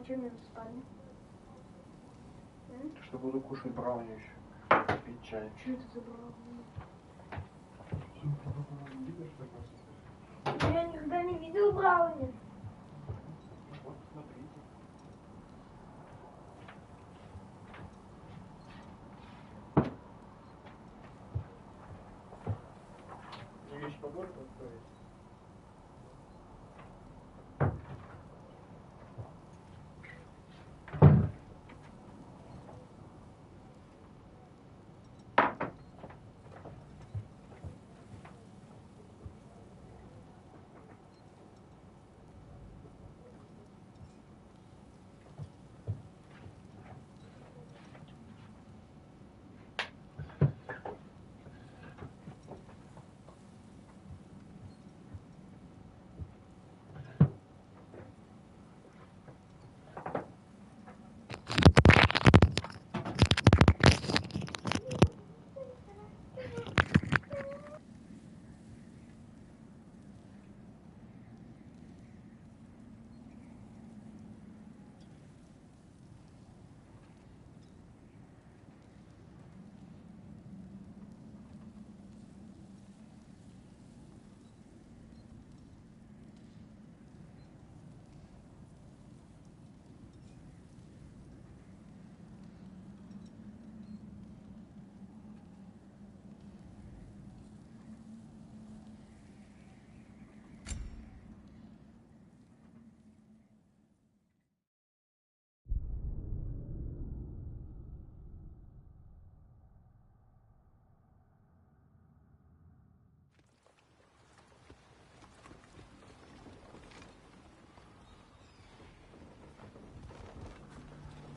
чем мне в спальне? Что буду кушать брауни еще. Пить чай. Что это за брауни? Я никогда не видел брауни. Вот, смотрите. Вещь подольше откроете?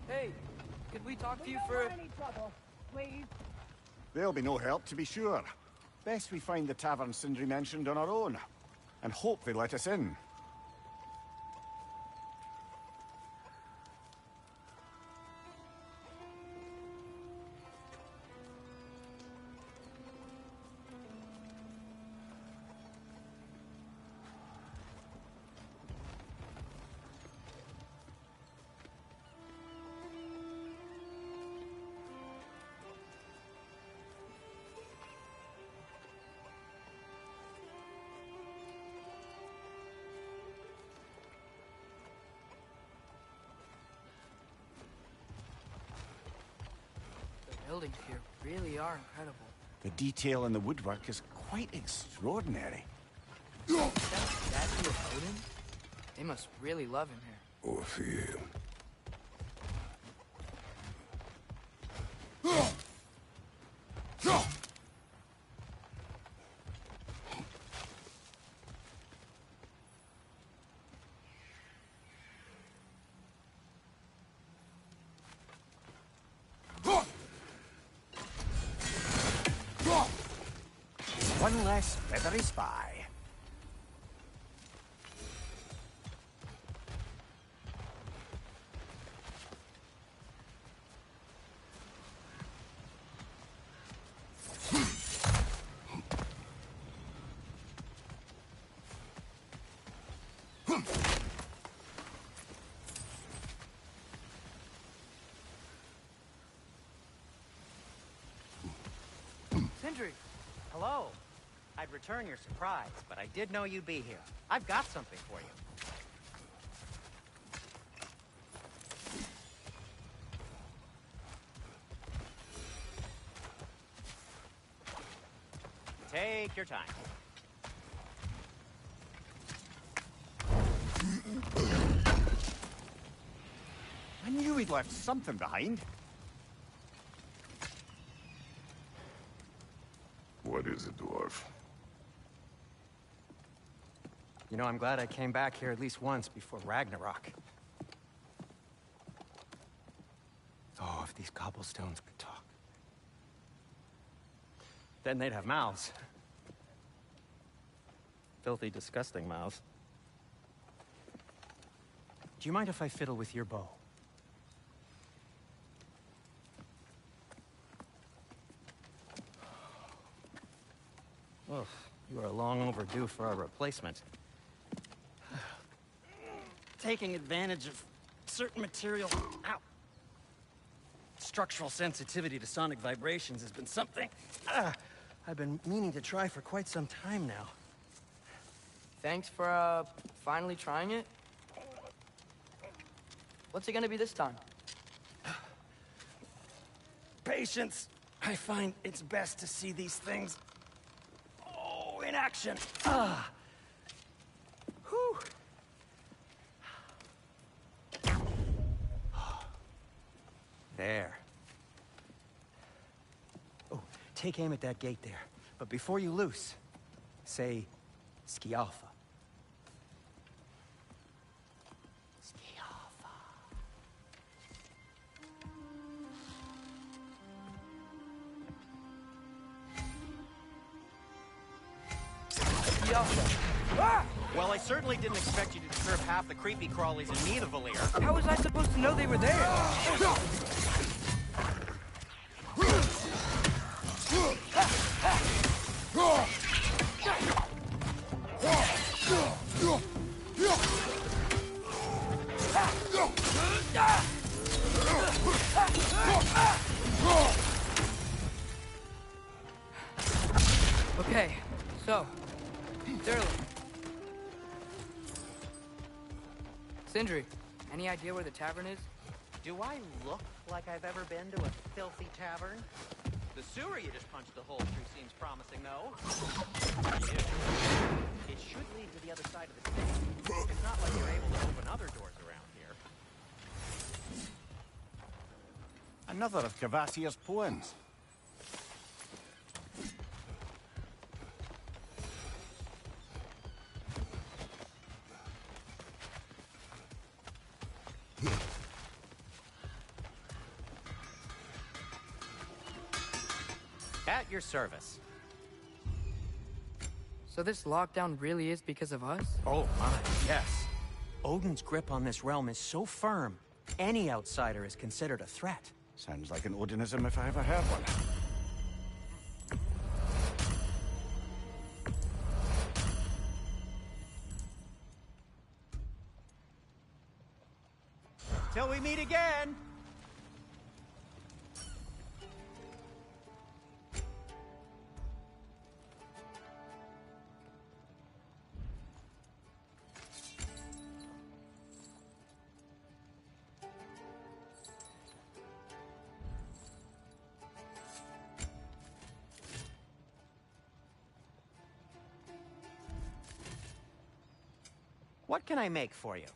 Hey, could we talk to you for a... any trouble, please. There'll be no help, to be sure. Best we find the tavern Sindri mentioned on our own, and hope they let us in. The buildings here really are incredible. The detail in the woodwork is quite extraordinary. That statue of Odin? They must really love him here. Or fear him. One less feathery spy. Sindri! Hello. I'd return your surprise, but I did know you'd be here. I've got something for you. Take your time. I knew he'd left something behind. What is it, dwarf? You know, I'm glad I came back here at least once before Ragnarok. Oh, if these cobblestones could talk. Then they'd have mouths. Filthy, disgusting mouths. Do you mind if I fiddle with your bow? Oh, you are long overdue for a replacement. Taking advantage of certain material. Ow. Structural sensitivity to sonic vibrations has been something I've been meaning to try for quite some time now. Thanks for, finally trying it. What's it gonna be this time? Patience. I find it's best to see these things, in action. Whew. There. Oh, take aim at that gate there. But before you loose, say, Skialfa. Skialfa. Well, I certainly didn't expect you to disturb half the creepy crawlies in need of Valir. How was I supposed to know they were there? Okay, so, Sterling. Sindri, any idea where the tavern is? Do I look like I've ever been to a filthy tavern? The sewer you just punched the hole through seems promising, though. It should lead to the other side of the city. It's not like you're able to open other doors around here. Another of Cavassier's poems. At your service. So this lockdown really is because of us? Oh my, yes. Odin's grip on this realm is so firm, any outsider is considered a threat. Sounds like an Odinism if I ever heard one. Till we meet again! What can I make for you?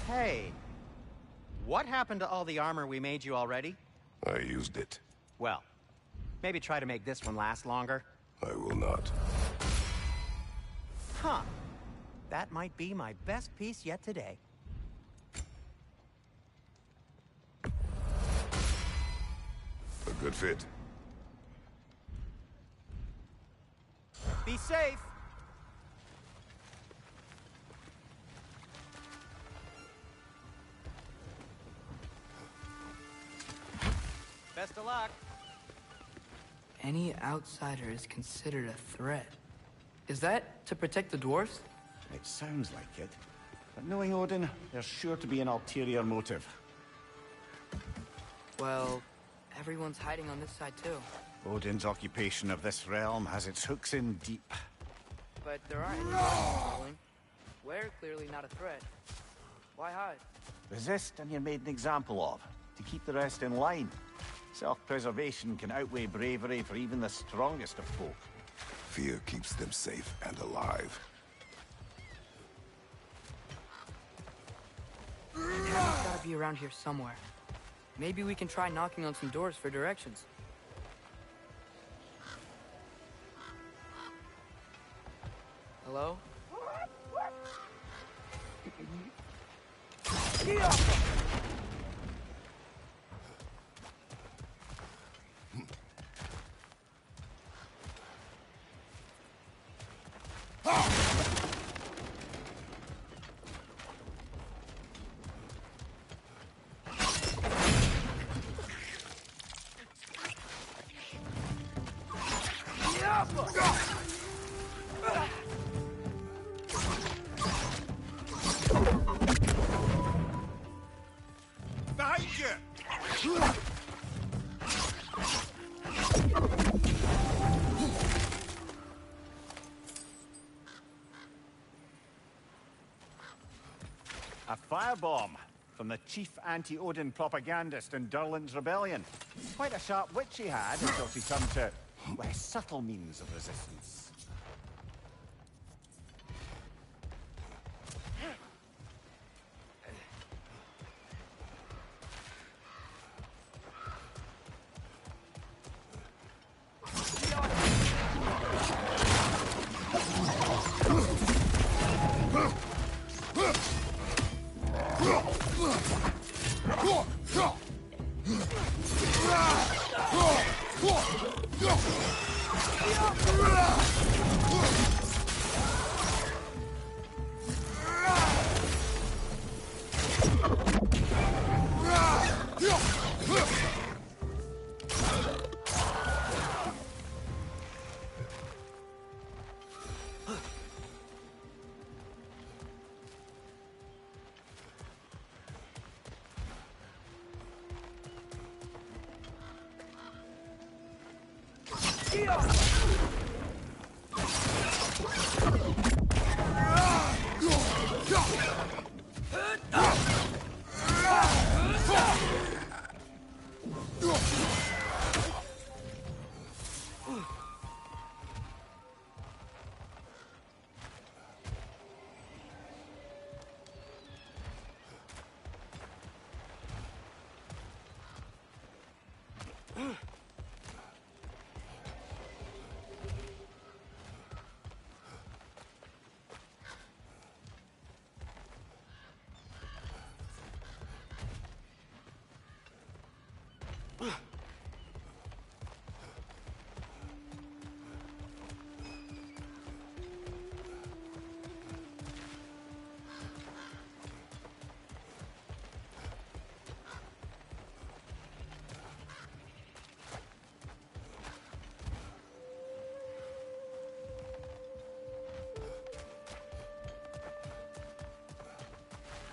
Hey, what happened to all the armor we made you already? I used it. Well, maybe try to make this one last longer. I will not. Huh. That might be my best piece yet today. A good fit. Be safe! Best of luck. Any outsider is considered a threat. Is that to protect the dwarves? It sounds like it. But knowing Odin, there's sure to be an ulterior motive. Well, everyone's hiding on this side too. Odin's occupation of this realm has its hooks in deep. But there aren't any monsters following. We're clearly not a threat. Why hide? Resist and you're made an example of, to keep the rest in line. Self-preservation can outweigh bravery for even the strongest of folk. Fear keeps them safe and alive. Taver's gotta be around here somewhere. Maybe we can try knocking on some doors for directions. Hello? Behind you! A firebomb from the chief anti-Odin propagandist in Durlin's rebellion. Quite a sharp wit she had until she turned to less subtle means of resistance.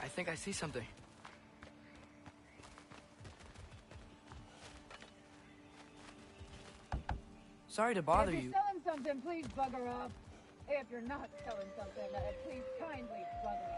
I think I see something. Sorry to bother If you. you're selling something, please bugger off. If you're not selling something, please kindly bugger off.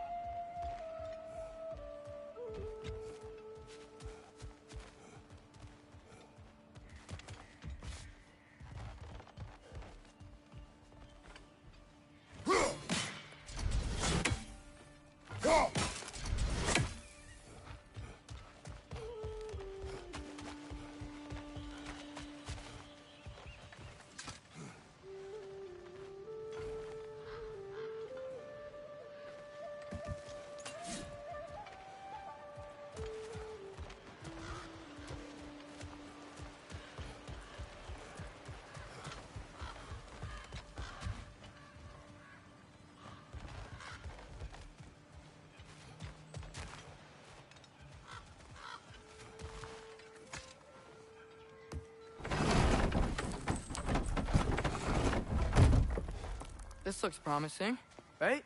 This looks promising, right?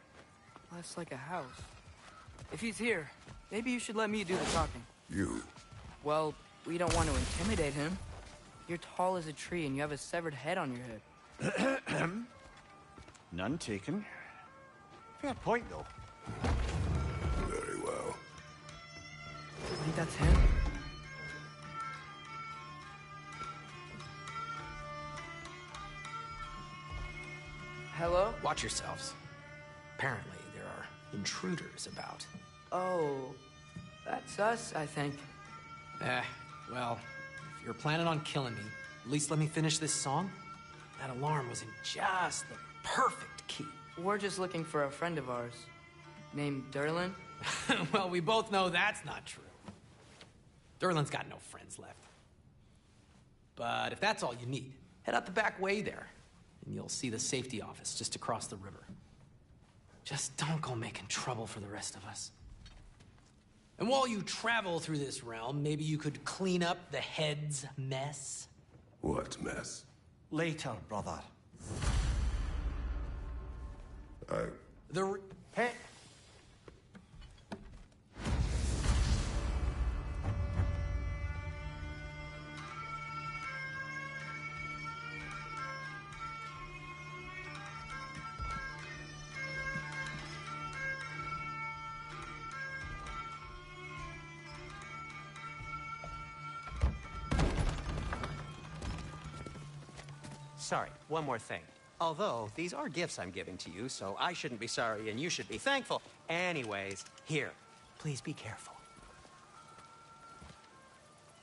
Less like a house. If he's here, maybe you should let me do the talking. You. Well, we don't want to intimidate him. You're tall as a tree and you have a severed head on your head. None taken. Fair point, though. Very well. I think that's him. Hello? Watch yourselves. Apparently, there are intruders about. Oh, that's us, I think. Well, if you're planning on killing me, at least let me finish this song. That alarm was in just the perfect key. We're just looking for a friend of ours, named Durlin. Well, we both know that's not true. Durlin's got no friends left. But if that's all you need, head out the back way there, and you'll see the safety office just across the river. Just don't go making trouble for the rest of us. And while you travel through this realm, maybe you could clean up the head's mess. What mess? Later, brother. Hey. Sorry, one more thing. Although, these are gifts I'm giving to you, so I shouldn't be sorry and you should be thankful. Anyways, here, please be careful.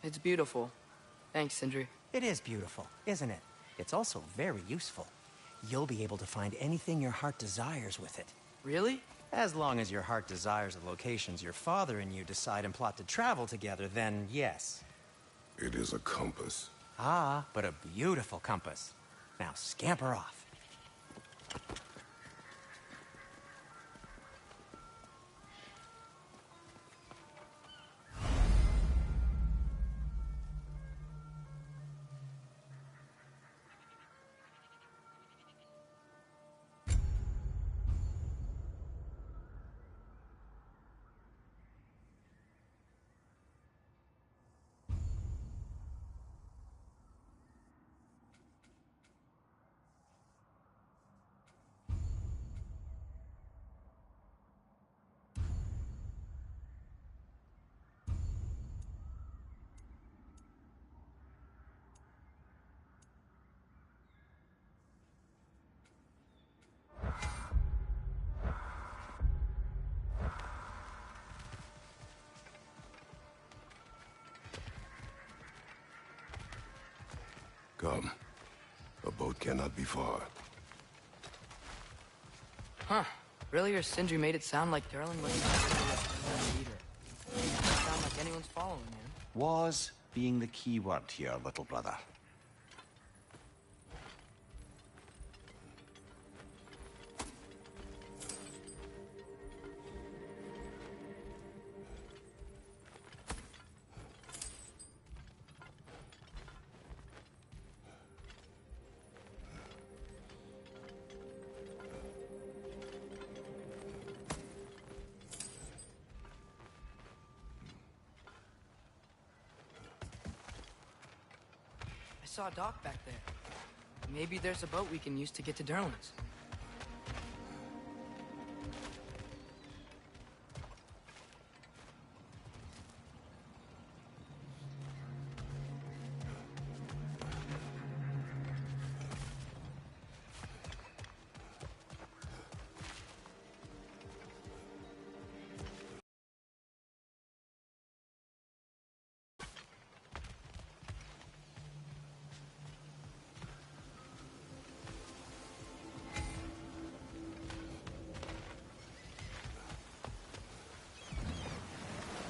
It's beautiful. Thanks, Sindri. It is beautiful, isn't it? It's also very useful. You'll be able to find anything your heart desires with it. Really? As long as your heart desires the locations your father and you decide and plot to travel together, then yes. It is a compass. Ah, but a beautiful compass. Now scamper off. Come. A boat cannot be far. Huh. Earlier, Sindri made it sound like Durlin was a leader. Doesn't sound like anyone's following him. Was being the key word here, little brother. I saw a dock back there. Maybe there's a boat we can use to get to Durlin's.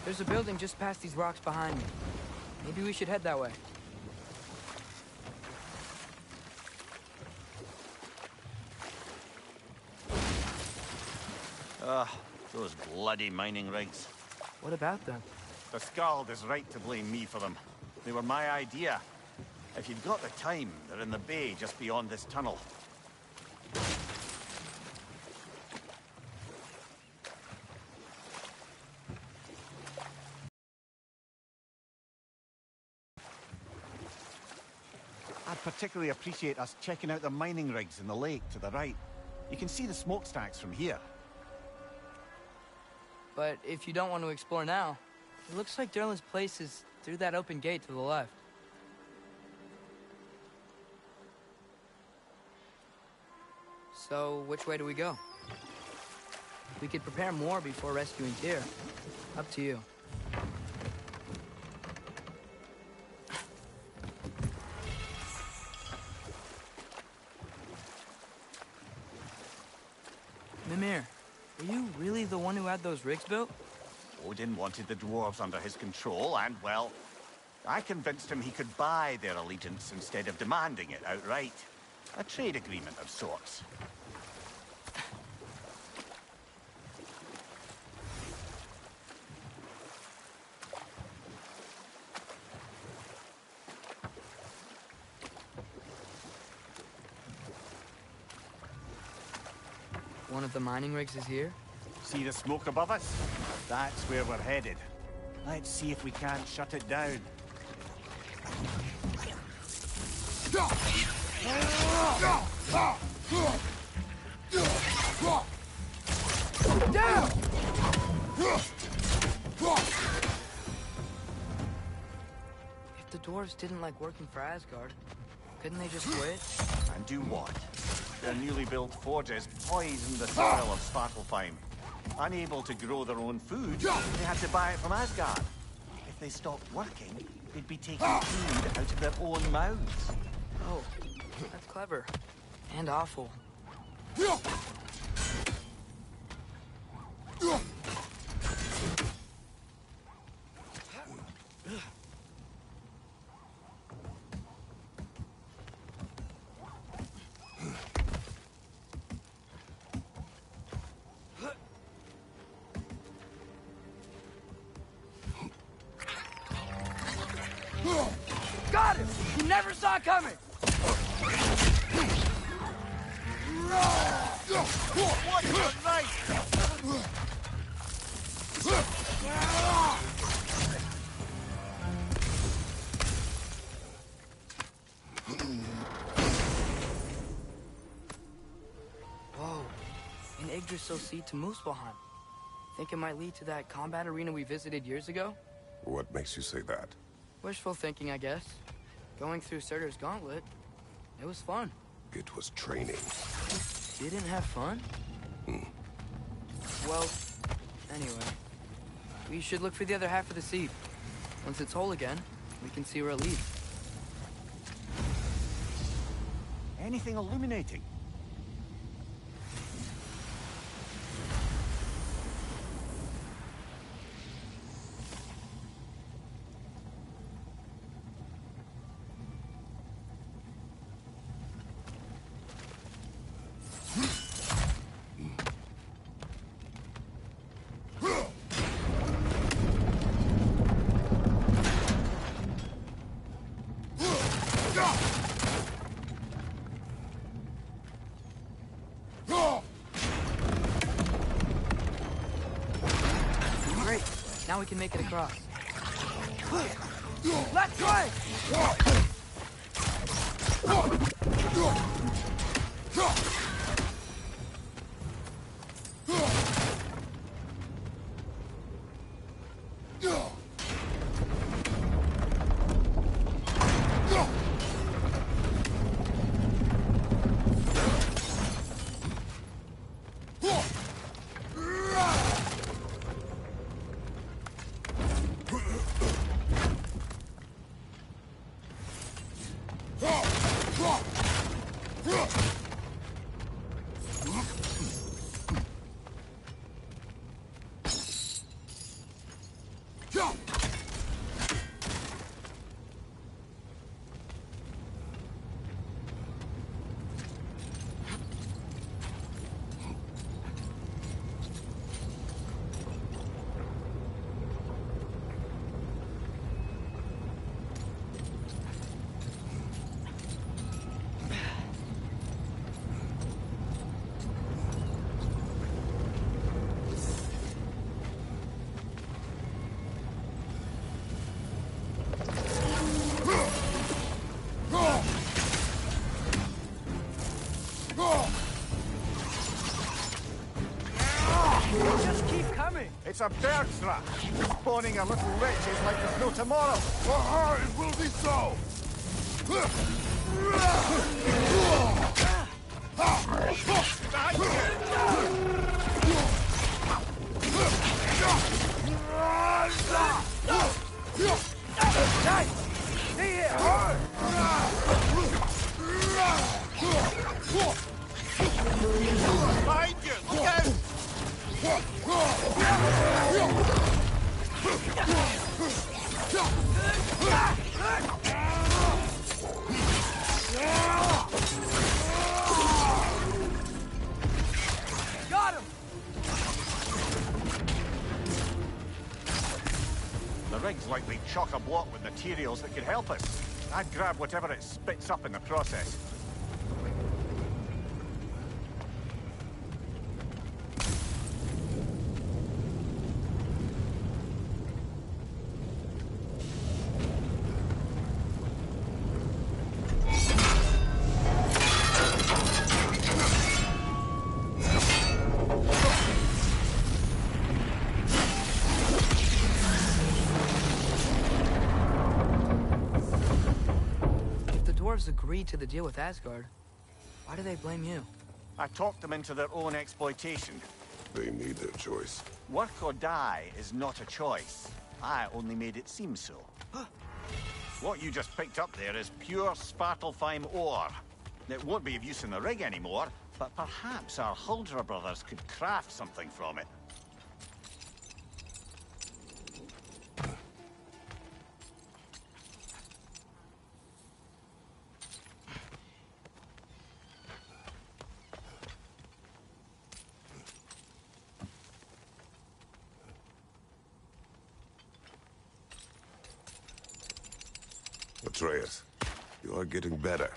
There's a building just past these rocks behind me. Maybe we should head that way. Those bloody mining rigs. What about them? The Skald is right to blame me for them. They were my idea. If you've got the time, they're in the bay just beyond this tunnel. I'd particularly appreciate us checking out the mining rigs in the lake to the right. You can see the smokestacks from here. But if you don't want to explore now, it looks like Durlin's place is through that open gate to the left. So, which way do we go? We could prepare more before rescuing Tyr. Up to you. Mimir, were you really the one who had those rigs built? Odin wanted the dwarves under his control, and, well, I convinced him he could buy their allegiance instead of demanding it outright. A trade agreement of sorts. One of the mining rigs is here? See the smoke above us? That's where we're headed. Let's see if we can't shut it down. Down! If the dwarves didn't like working for Asgard, couldn't they just quit? And do what? Their newly built forges poisoned the soil of Svartalfheim. Unable to grow their own food, they had to buy it from Asgard. If they stopped working, they'd be taking food out of their own mouths. Oh, that's clever. And awful. Got him! He never saw it coming! What a night! Whoa. An Yggdrasil seed to Muspelheim. Think it might lead to that combat arena we visited years ago? What makes you say that? Wishful thinking, I guess. Going through Surtur's gauntlet, it was fun. It was training. Didn't have fun? Well, anyway. We should look for the other half of the seed. Once it's whole again, we can see where it leads. Anything illuminating? Great. Now we can make it across. Let's try! Just keep coming. It's a bird trap, spawning a little witches like there's no tomorrow. For her, it will be so! Nice! Stay here! Behind you! Look out! Got him! The rig's likely chock-a-block with materials that could help us. I'd grab whatever it spits up in the process. agreed to the deal with Asgard. Why do they blame you? I talked them into their own exploitation. They made their choice. Work or die is not a choice. I only made it seem so. What you just picked up there is pure Svartalfheim ore. It won't be of use in the rig anymore, but perhaps our Huldra brothers could craft something from it. Atreus, you are getting better.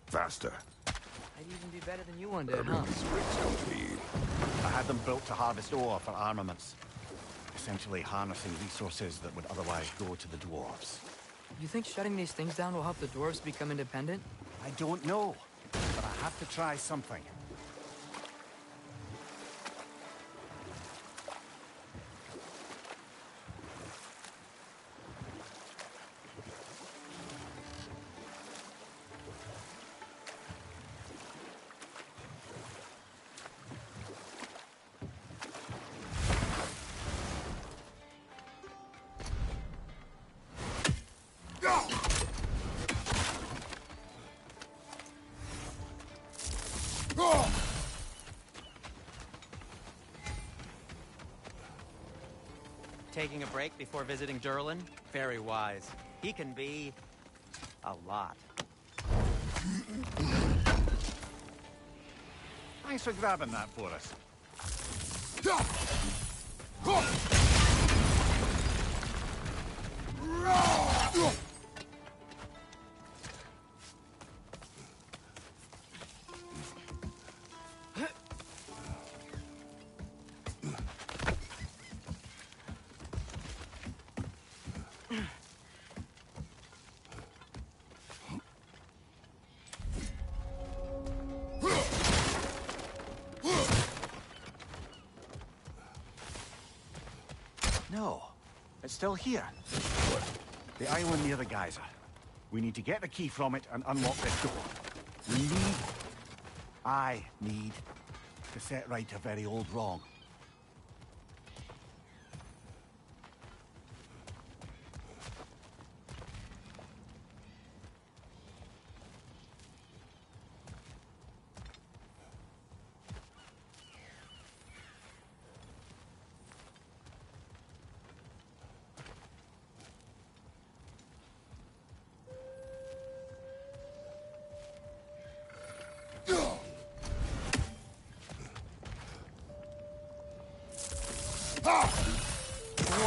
Faster. I'd even be better than you one day, huh? Every sprint's come to me. I had them built to harvest ore for armaments. Essentially harnessing resources that would otherwise go to the dwarves. You think shutting these things down will help the dwarves become independent? I don't know, but I have to try something. Taking a break before visiting Durlin? Very wise. He can be... a lot. Thanks for grabbing that for us. No, it's still here. What? The island near the geyser. We need to get the key from it and unlock this door. I need to set right a very old wrong.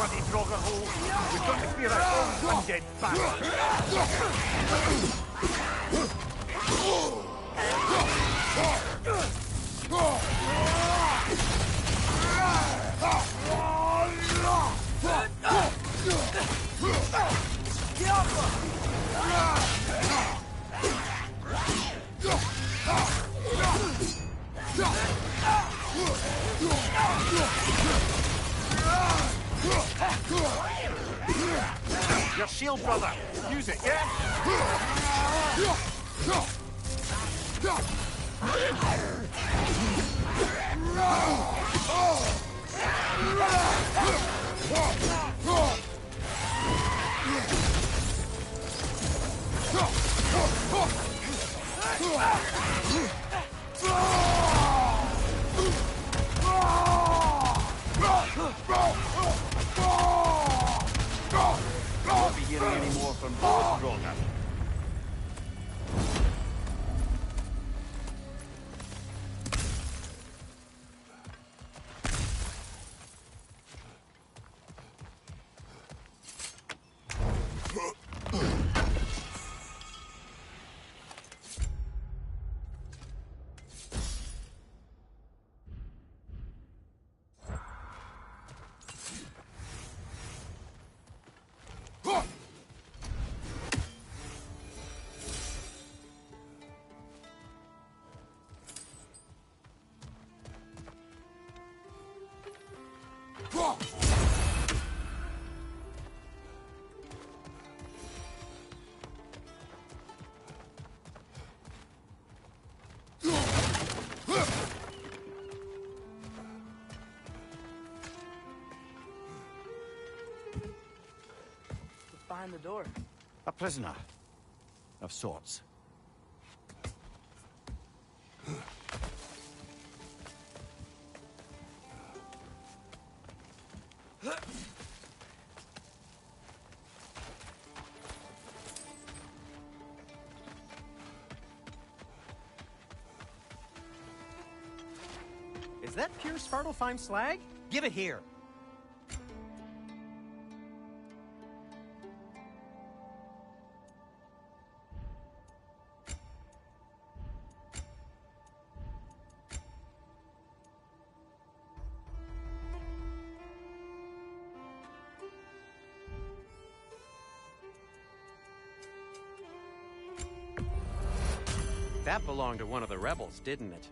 Bloody Draugr hole! We've got to clear out all these undead Your shield, brother! Use it, yeah? Won't be hearing any more from those Draugr. behind the door? A prisoner. Of sorts. Is that pure Svartalfheim slag? Give it here. That belonged to one of the rebels, didn't it?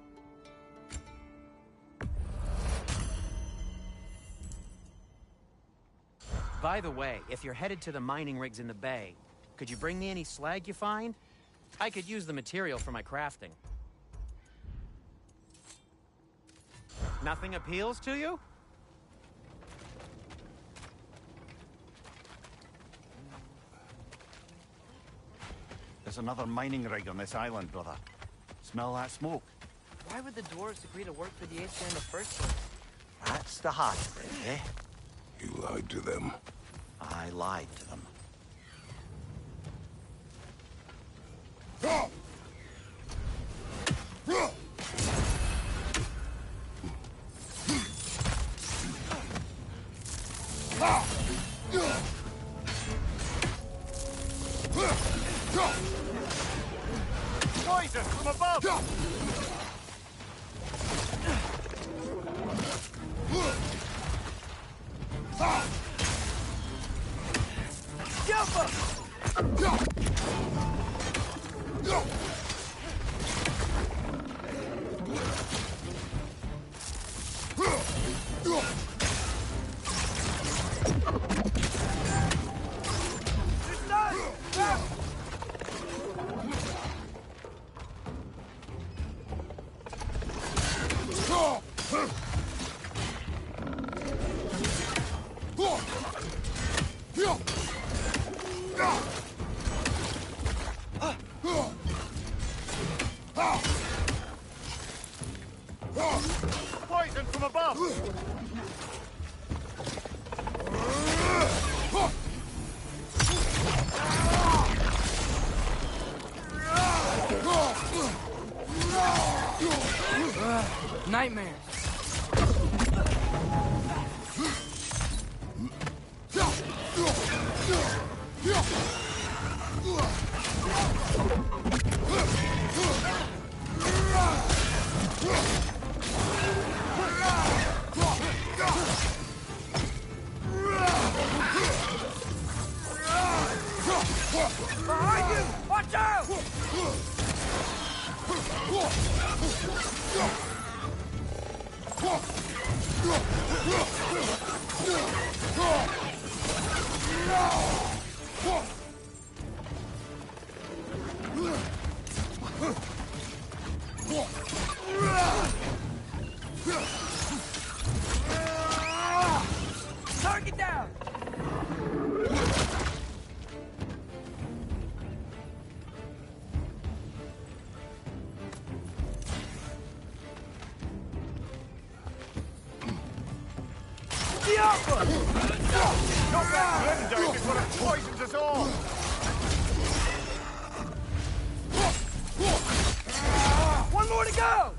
By the way, if you're headed to the mining rigs in the bay, could you bring me any slag you find? I could use the material for my crafting. Nothing appeals to you? There's another mining rig on this island, brother. Smell that smoke? Why would the dwarves agree to work for the Aesir in the first place? That's the heart of it, eh? You lied to them. I lied to them. Poison from above! Poison from above! Nightmares. Behind you! Watch out! Target down! Not that window before it poisons us all! One more to go!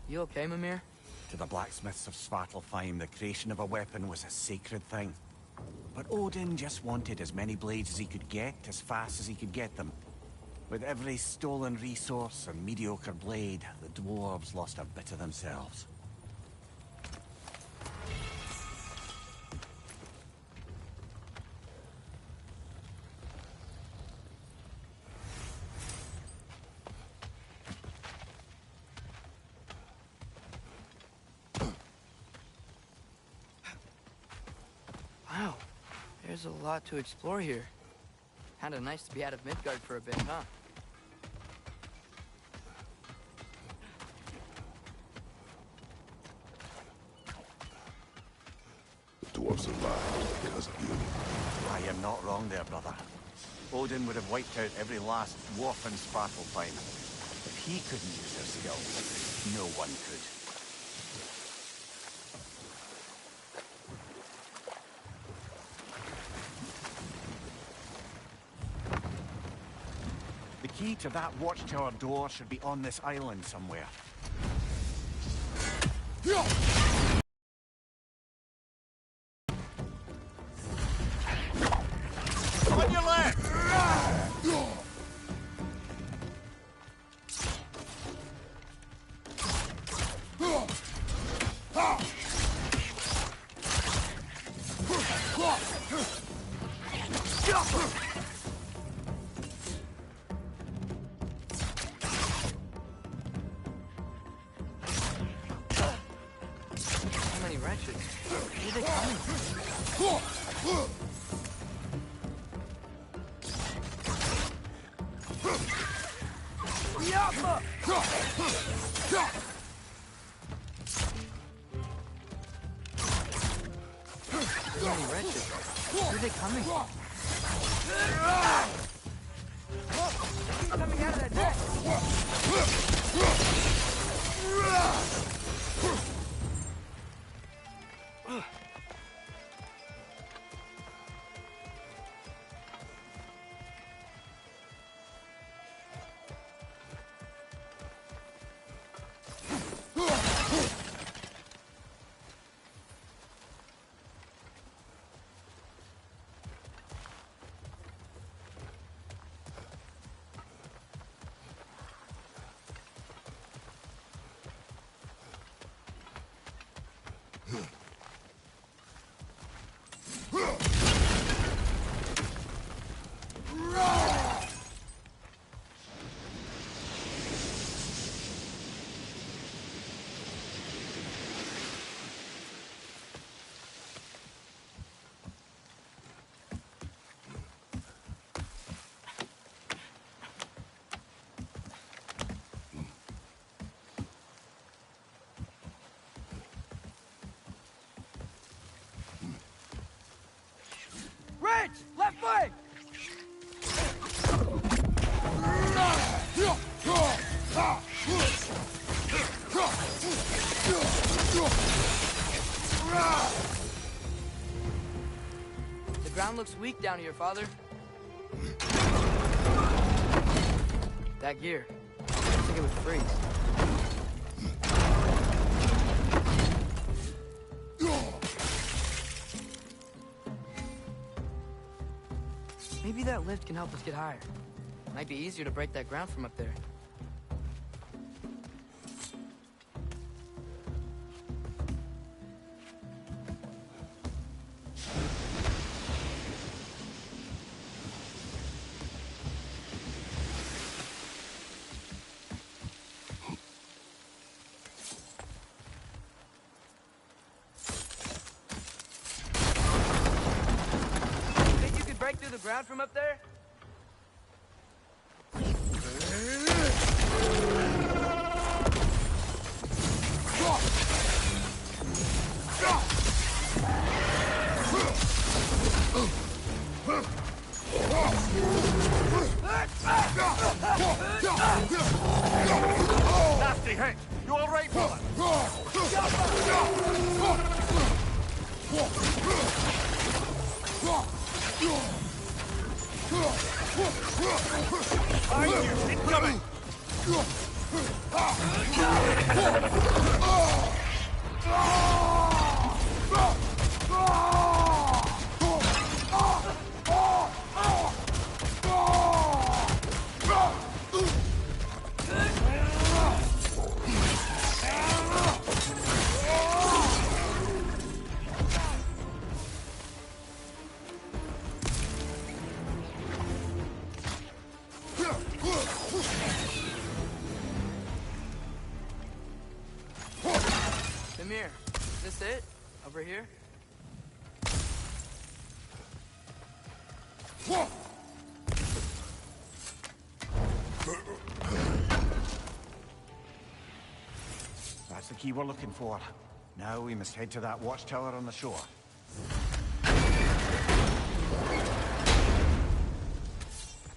You okay, Mimir? To the blacksmiths of Svartalfheim, the creation of a weapon was a sacred thing. But Odin just wanted as many blades as he could get, as fast as he could get them. With every stolen resource and mediocre blade, the dwarves lost a bit of themselves. Wow, there's a lot to explore here. Kinda nice to be out of Midgard for a bit, huh? The dwarves survived because of you. I am not wrong there, brother. Odin would have wiped out every last dwarf in Svartalfheim. If he couldn't use their skills, no one could. The key to that watchtower door should be on this island somewhere. On your left! So many wretches. Where are they coming from? So many wretches. Where are they coming from? He's coming out of that net! Rich! Left foot! The ground looks weak down here, Father. That gear. Looks like it would freeze. Maybe that lift can help us get higher. Might be easier to break that ground from up there. Think you could break through the ground from up there? Nasty hit! You all right, brother? Behind you! Incoming! Amir, is this it? Over here? That's the key we're looking for. Now we must head to that watchtower on the shore.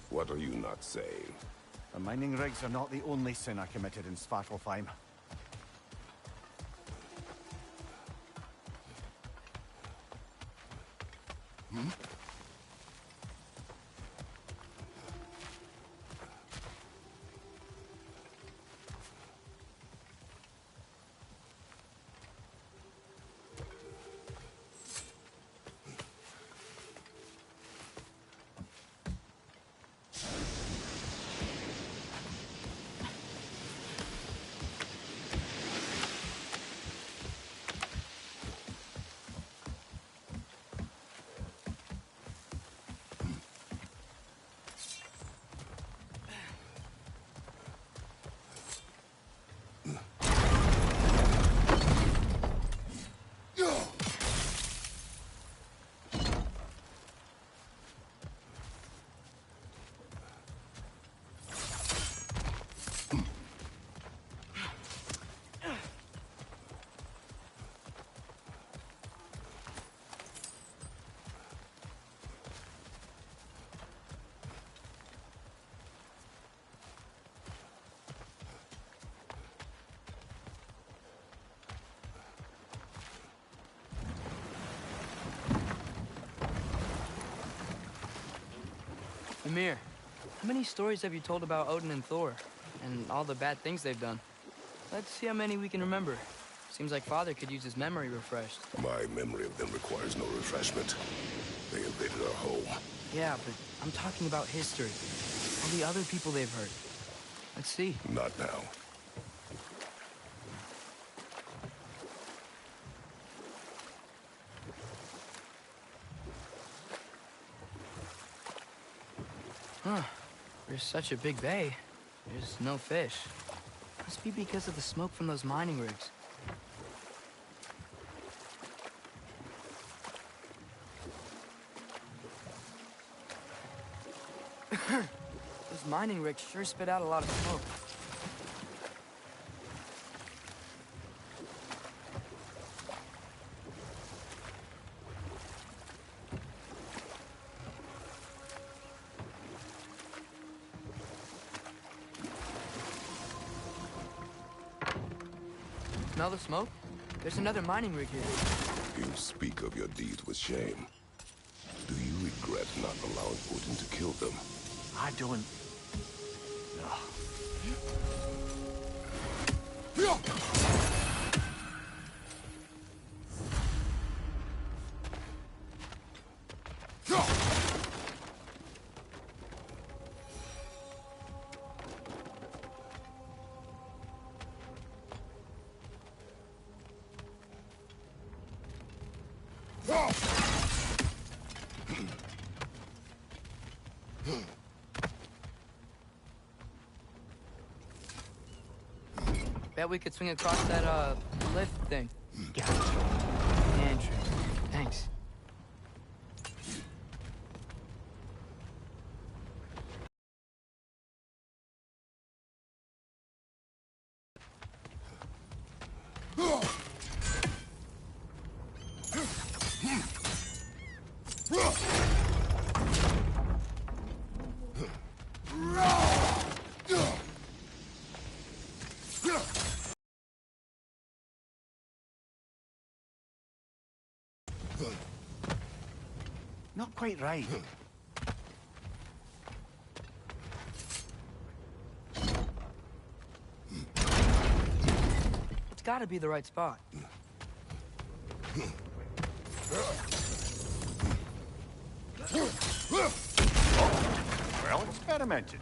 What are you not saying? The mining rigs are not the only sin I committed in Svartalfheim. Amir, how many stories have you told about Odin and Thor? And all the bad things they've done? Let's see how many we can remember. Seems like Father could use his memory refreshed. My memory of them requires no refreshment. They invaded our home. Yeah, but I'm talking about history. All the other people they've hurt. Let's see. Not now. Huh. There's such a big bay. There's no fish. Must be because of the smoke from those mining rigs. Those mining rigs sure spit out a lot of smoke. smell the smoke? There's another mining rig here. You speak of your deeds with shame. Do you regret not allowing Odin to kill them? I don't... No. Bet we could swing across that, lift thing. Gotcha. Interesting. Thanks. Not quite right. It's gotta be the right spot. Well experimented.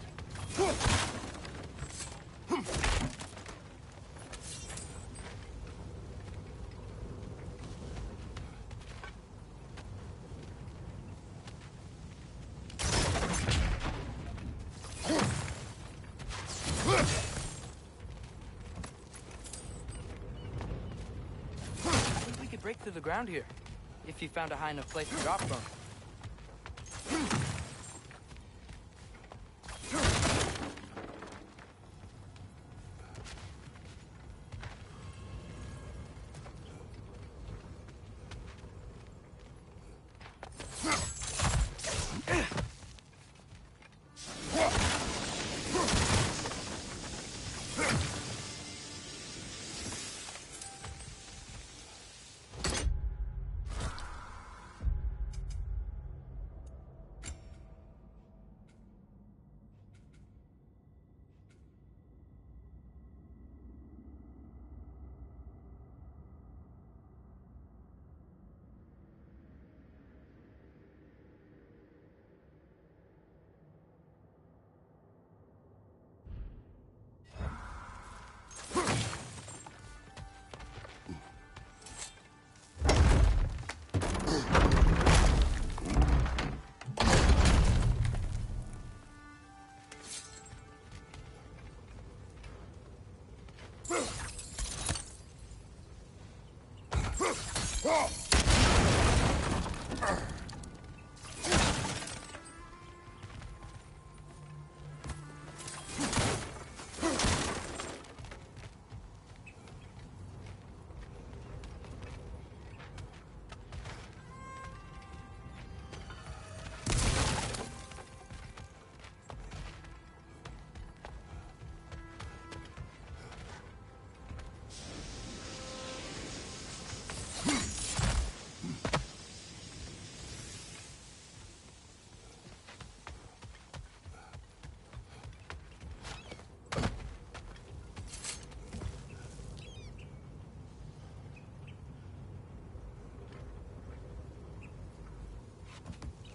I think we could break through the ground here, if you found a high enough place to drop from.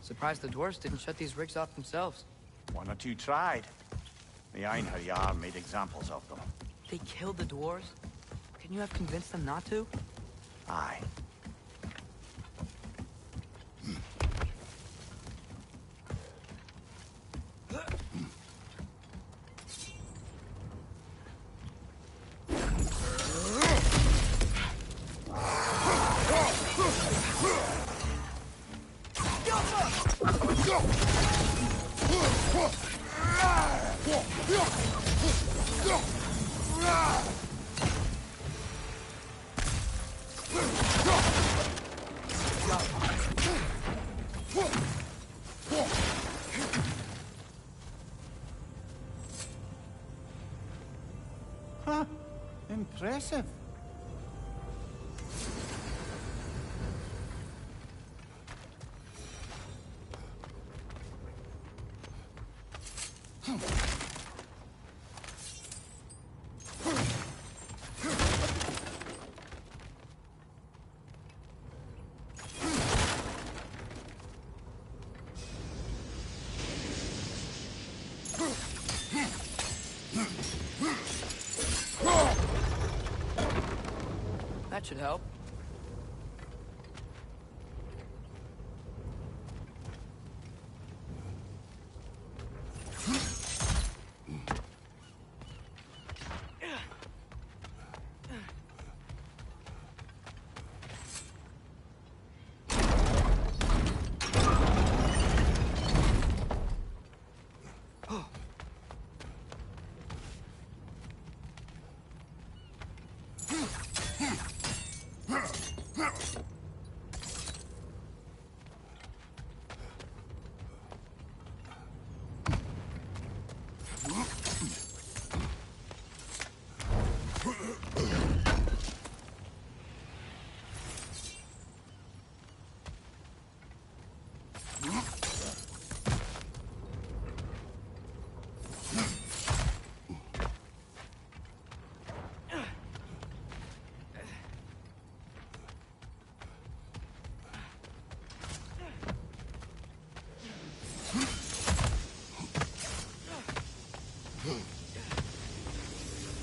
Surprised the dwarves didn't shut these rigs off themselves. One or two tried. The Einherjar made examples of them. They killed the dwarves? Couldn't you have convinced them not to? Aye. Huh. Impressive. That should help. I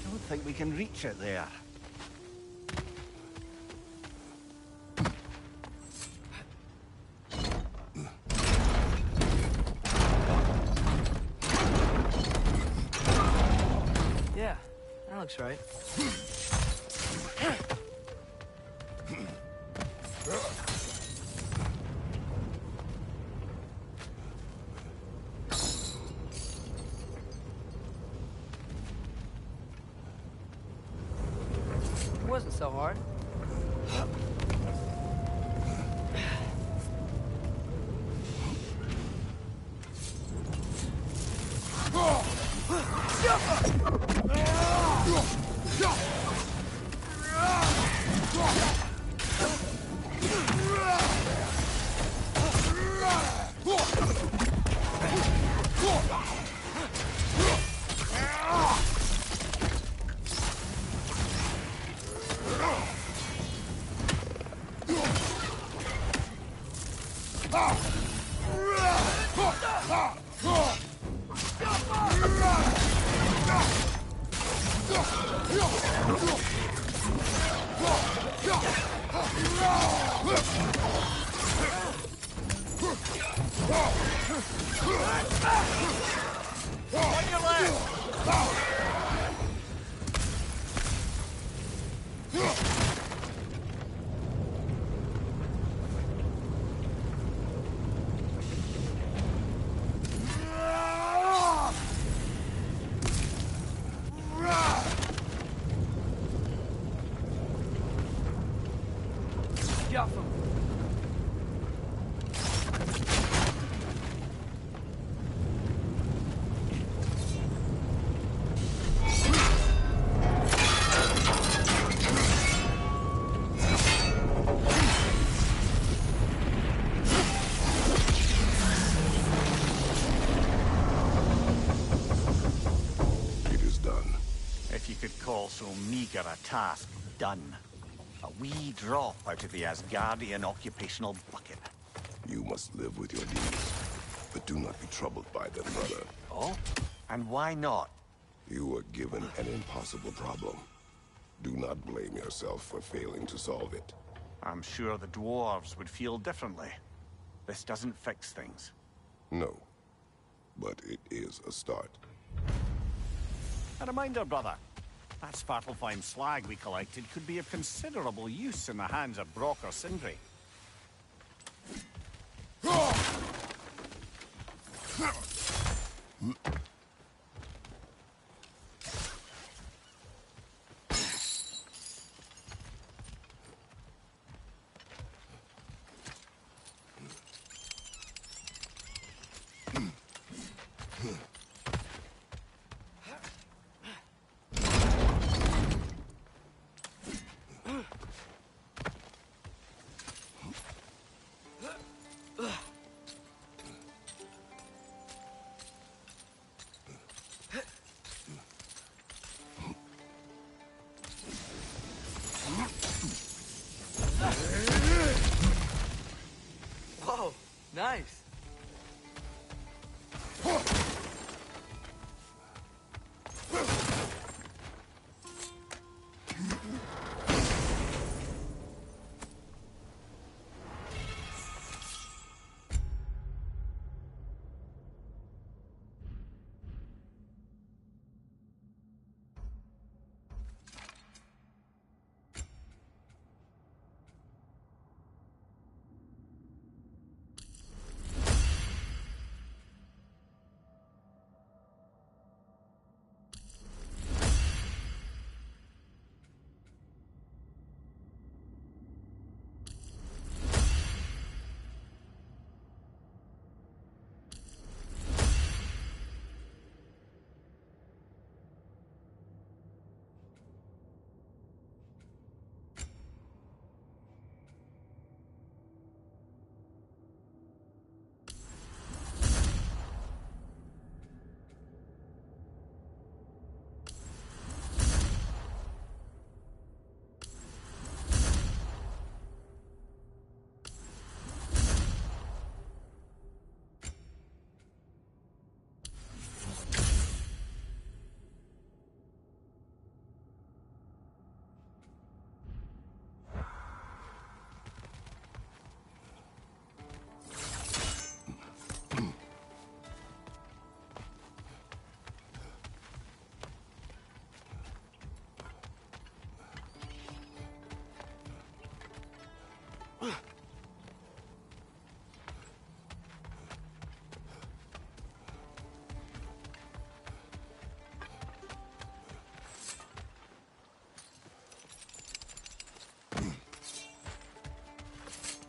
don't think we can reach it there. Yeah, that looks right. It wasn't so hard. So meager a task done. A wee drop out of the Asgardian occupational bucket. You must live with your deeds, but do not be troubled by them, brother. Oh? And why not? You were given an impossible problem. Do not blame yourself for failing to solve it. I'm sure the dwarves would feel differently. This doesn't fix things. No, but it is a start. A reminder, brother. That Svartalfheim slag we collected could be of considerable use in the hands of Brock or Sindri. Whoa, nice.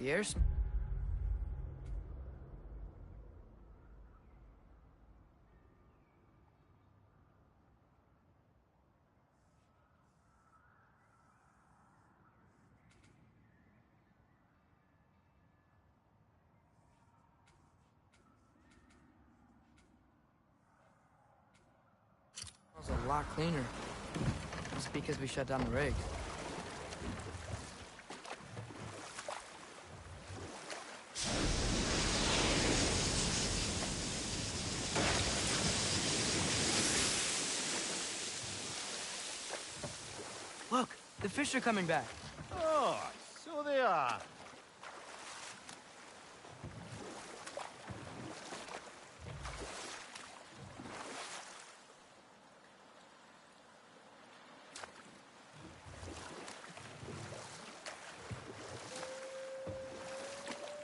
The air's... smells a lot cleaner. Just because we shut down the rig. Look, the fish are coming back. Oh, so they are.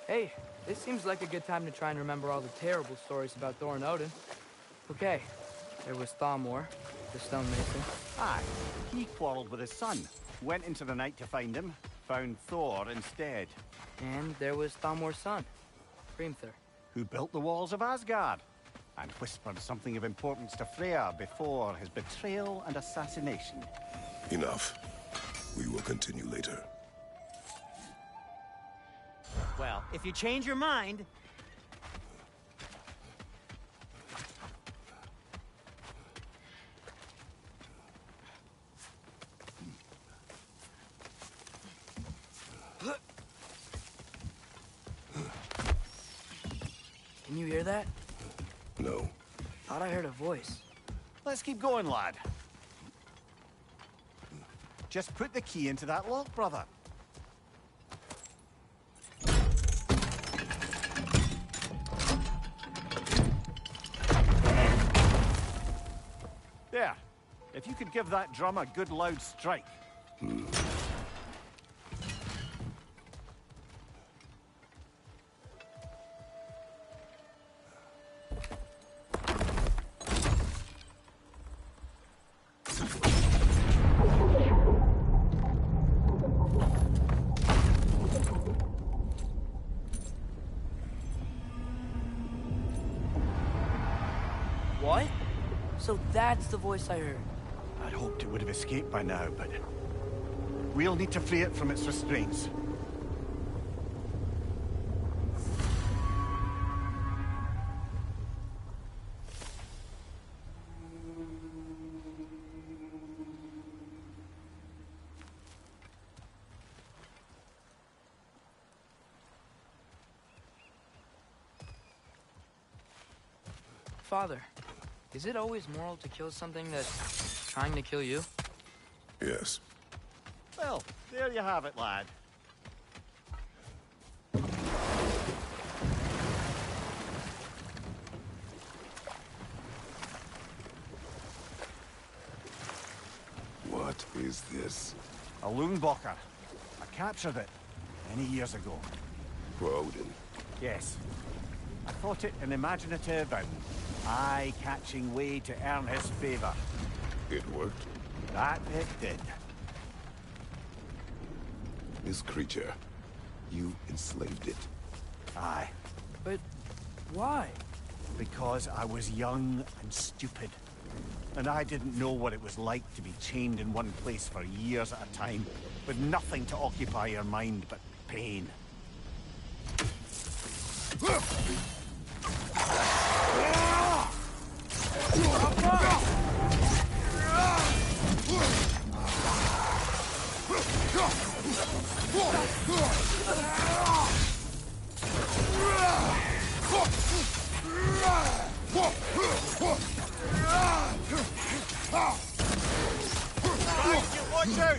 Hey, this seems like a good time to try and remember all the terrible stories about Thor and Odin. Okay, there was Thamor, the stonemason. Aye, he quarreled with his son. Went into the night to find him. Found Thor instead. And there was Thamor's son, Hrimthur. Who built the walls of Asgard. And whispered something of importance to Freya before his betrayal and assassination. Enough. We will continue later. Well, if you change your mind... Can you hear that? No. Thought I heard a voice. Let's keep going, lad. Just put the key into that lock, brother. There. If you could give that drum a good loud strike. What? So that's the voice I heard. I'd hoped it would have escaped by now, but... we'll need to free it from its restraints. Father, is it always moral to kill something that's trying to kill you? Yes. Well, there you have it, lad. What is this? A Loonbocker. I captured it many years ago. For Odin. Yes. I thought it an imaginative and eye-catching way to earn his favor. It worked. That it did. This creature, you enslaved it. Aye. But why? Because I was young and stupid. And I didn't know what it was like to be chained in one place for years at a time, with nothing to occupy your mind but pain. Watch out!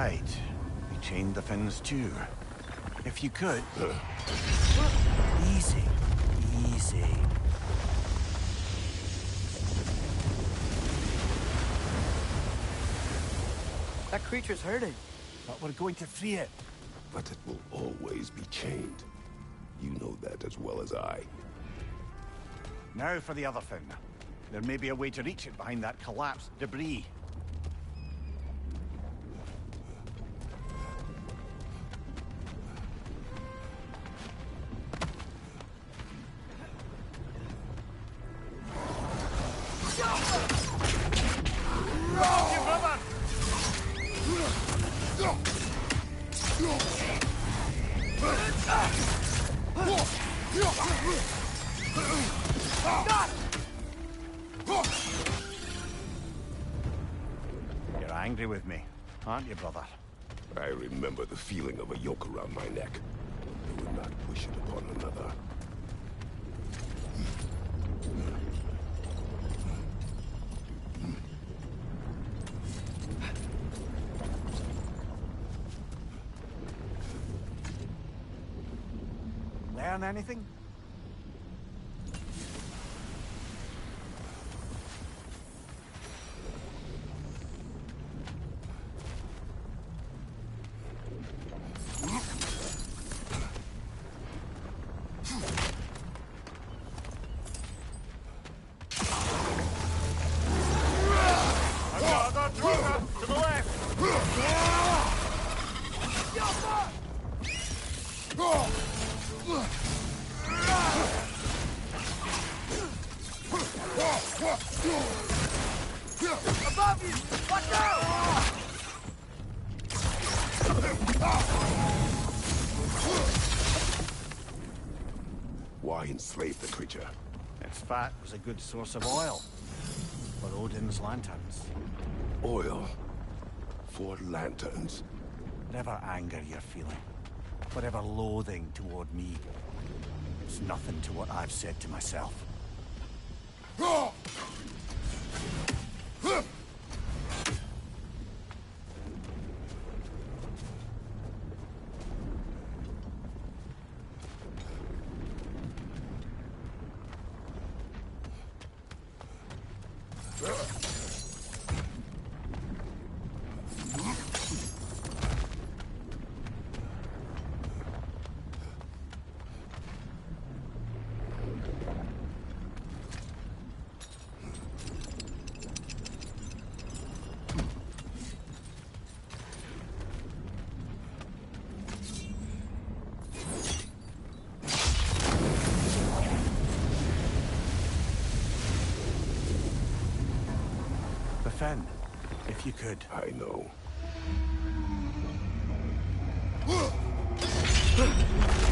Right. We chained the fins too. If you could... Easy. Easy. That creature's hurting. But we're going to free it. But it will always be chained. You know that as well as I. Now for the other fin. There may be a way to reach it behind that collapsed debris. You're angry with me, aren't you, brother? I remember the feeling of a yoke around my neck. I would not wish it upon another. Learn anything? To the left! Above you! Watch out! Why enslave the creature? Its fat was a good source of oil for Odin's lanterns. Oil for lanterns. Whatever anger you're feeling, whatever loathing toward me, it's nothing to what I've said to myself. Fen, if you could. I know.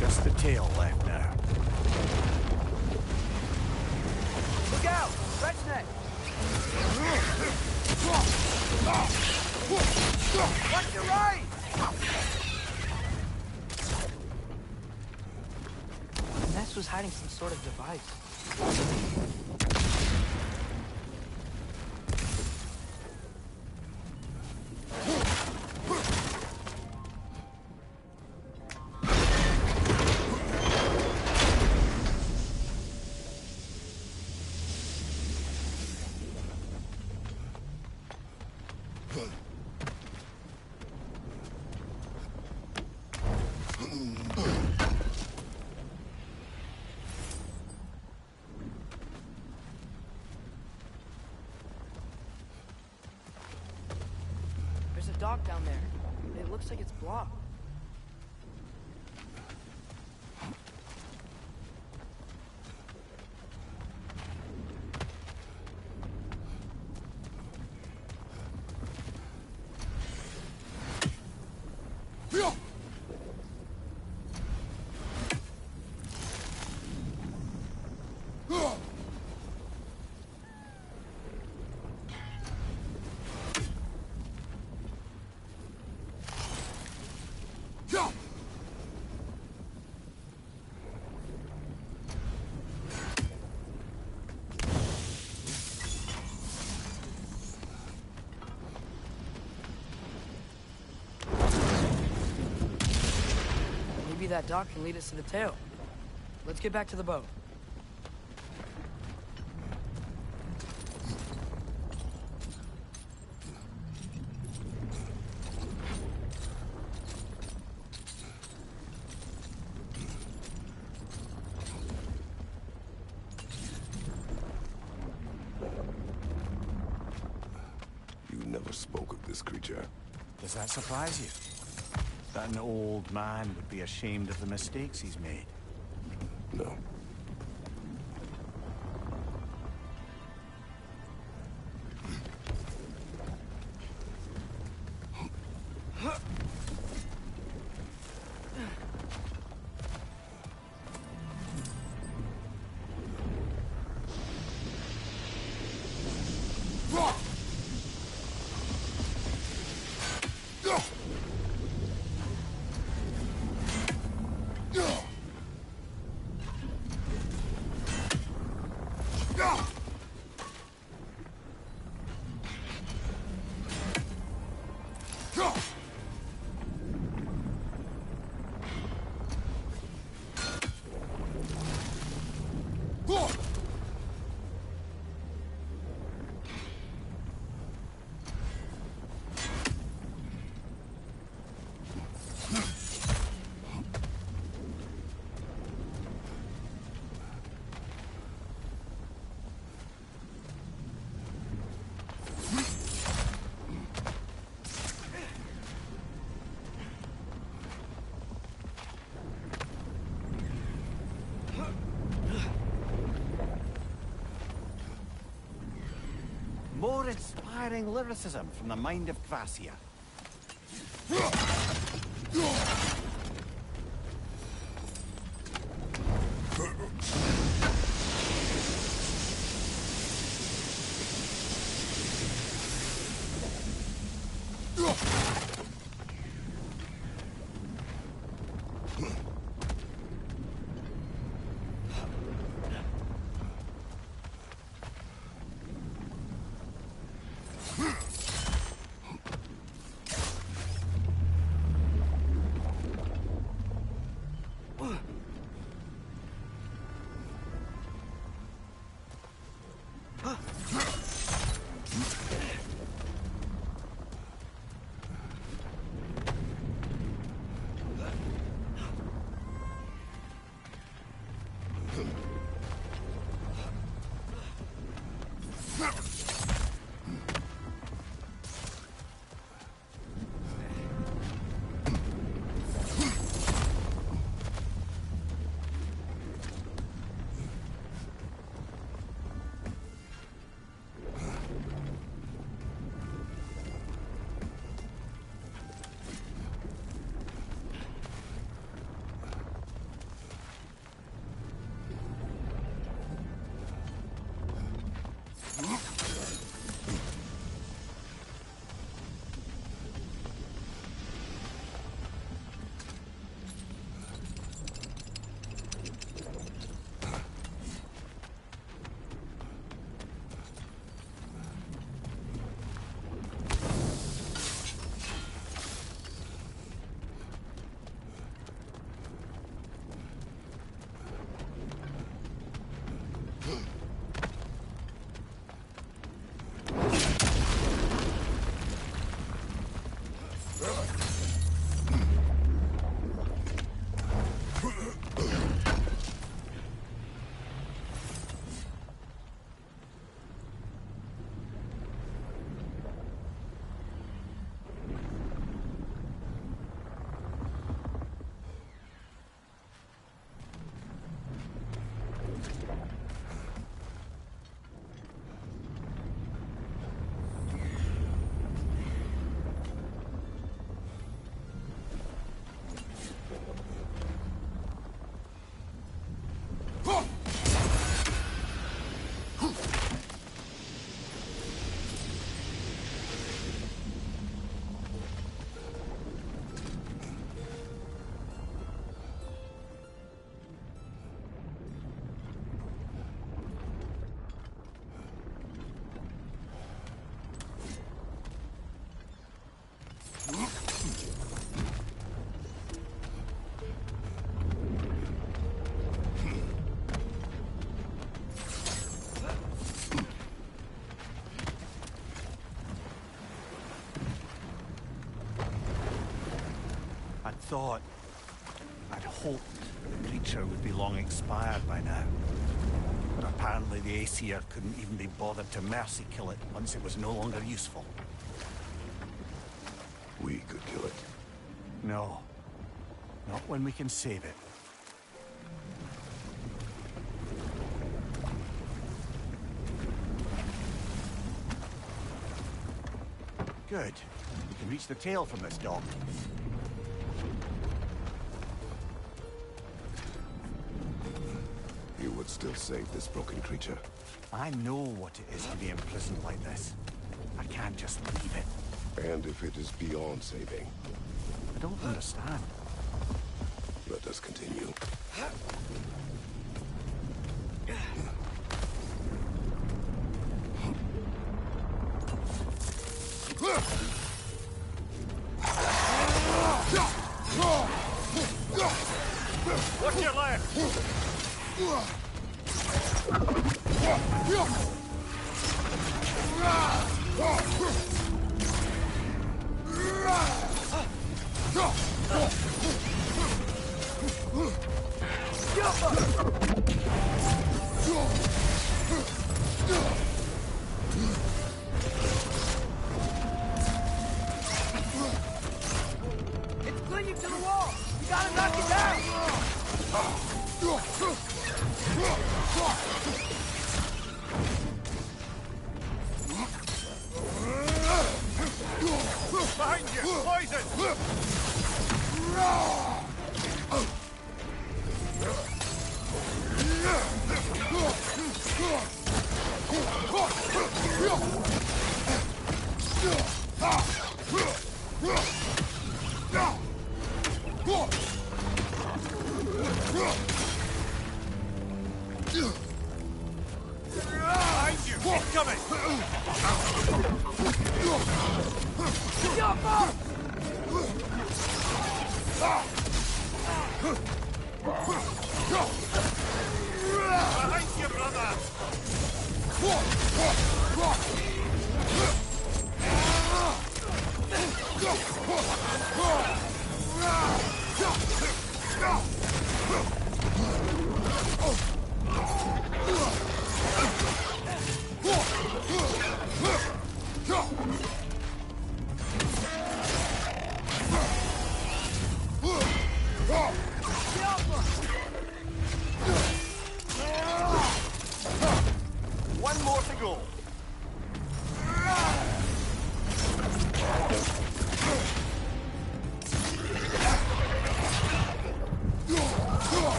Just the tail left now. Look out! Red's neck! Watch your right! Ness was hiding some sort of device. There's a dock down there. It looks like it's blocked. that dock can lead us to the tail. Let's get back to the boat. You never spoke of this creature. Does that surprise you? That an old man would be ashamed of the mistakes he's made? No. More inspiring lyricism from the mind of Gracia. thought. I'd hoped the creature would be long expired by now. But apparently the Aesir couldn't even be bothered to mercy kill it once it was no longer useful. We could kill it. No. Not when we can save it. Good. We can reach the tail from this dock. You would still save this broken creature. I know what it is to be imprisoned like this. I can't just leave it. And if it is beyond saving? I don't understand. Let us continue. Watch your left! It's clinging to the wall! You gotta knock it down! Behind you! Poison! Behind you! It's coming! Behind you, brother! One more to go.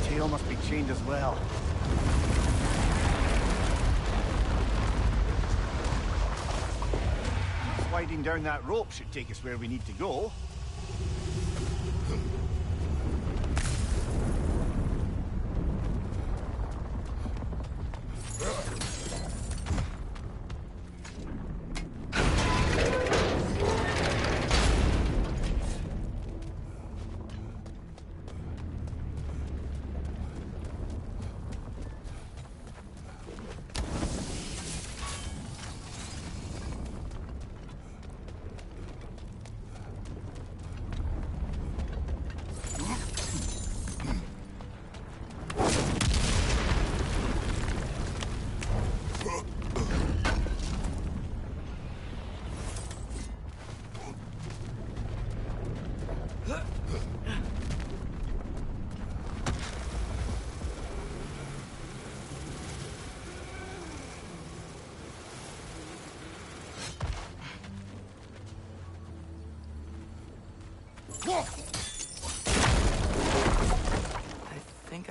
Tail must be chained as well. Sliding down that rope should take us where we need to go.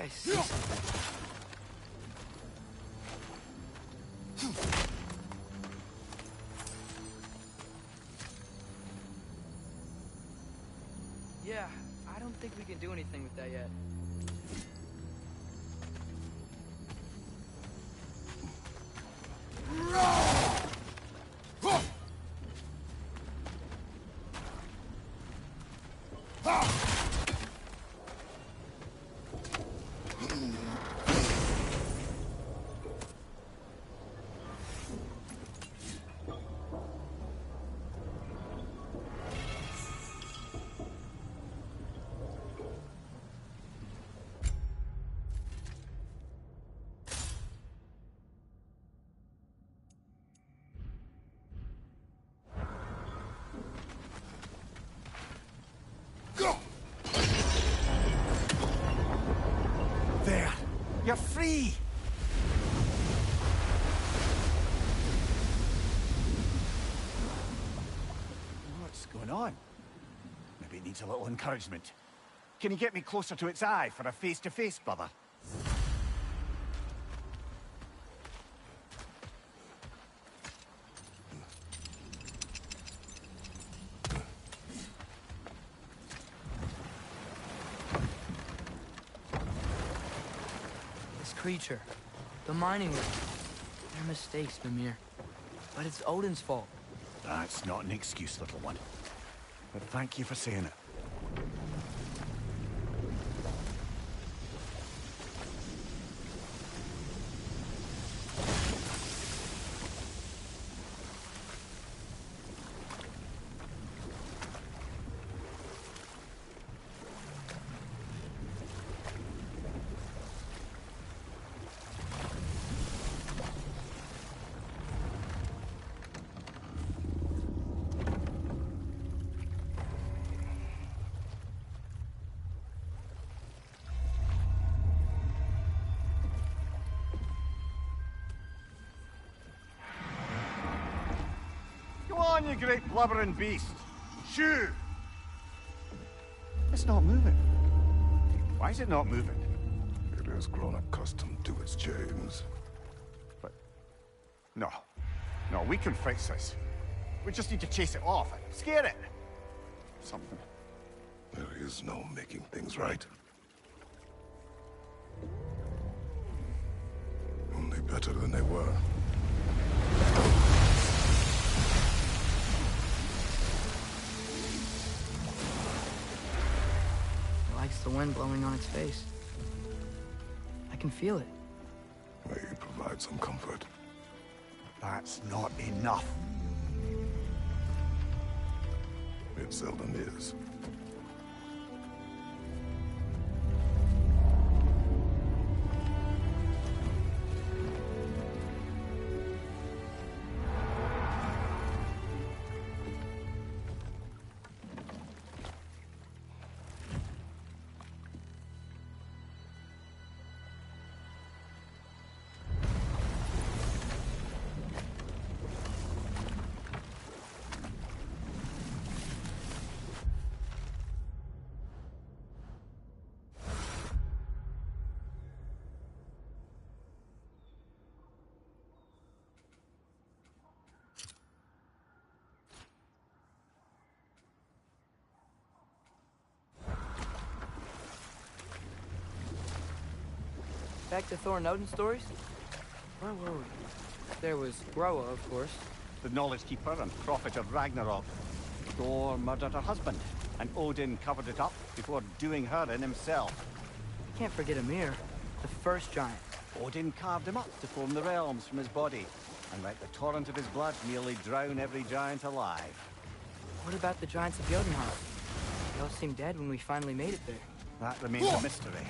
I see something. Yeah, I don't think we can do anything with that yet. There! You're free! What's going on? Maybe it needs a little encouragement. Can you get me closer to its eye for a face-to-face, brother? This creature, the mining rig. They're mistakes, Mimir. But it's Odin's fault. That's not an excuse, little one. But thank you for saying it. Go on, you great blubbering beast! Shoo! It's not moving. Why is it not moving? It has grown accustomed to its chains. But... No. No, we can fix this. We just need to chase it off and scare it. Something. There is no making things right. Only better than they were. It likes the wind blowing on its face. I can feel it. May you provide some comfort. That's not enough. It seldom is. Back to Thor and Odin stories? Where were we? There was Groa, of course. The Knowledge Keeper and Prophet of Ragnarok. Thor murdered her husband, and Odin covered it up before doing her in himself. You can't forget Ymir, the first giant. Odin carved him up to form the realms from his body, and let the torrent of his blood nearly drown every giant alive. What about the giants of Jotunheim? They all seemed dead when we finally made it there. That remains a mystery.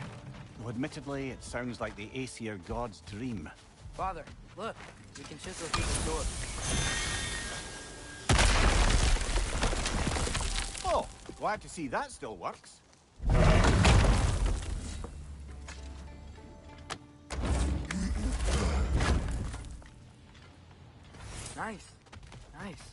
Though admittedly, it sounds like the Aesir god's dream. Father, look, we can chisel through the sword. Oh, glad to see that still works. Nice, nice.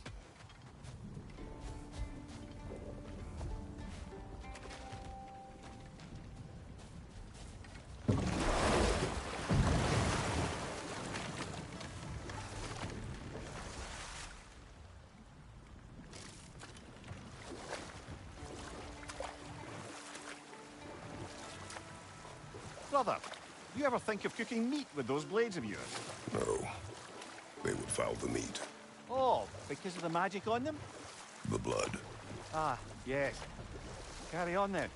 Brother, you ever think of cooking meat with those blades of yours? No. They would foul the meat. Oh, because of the magic on them? The blood. Ah, yes. Carry on then.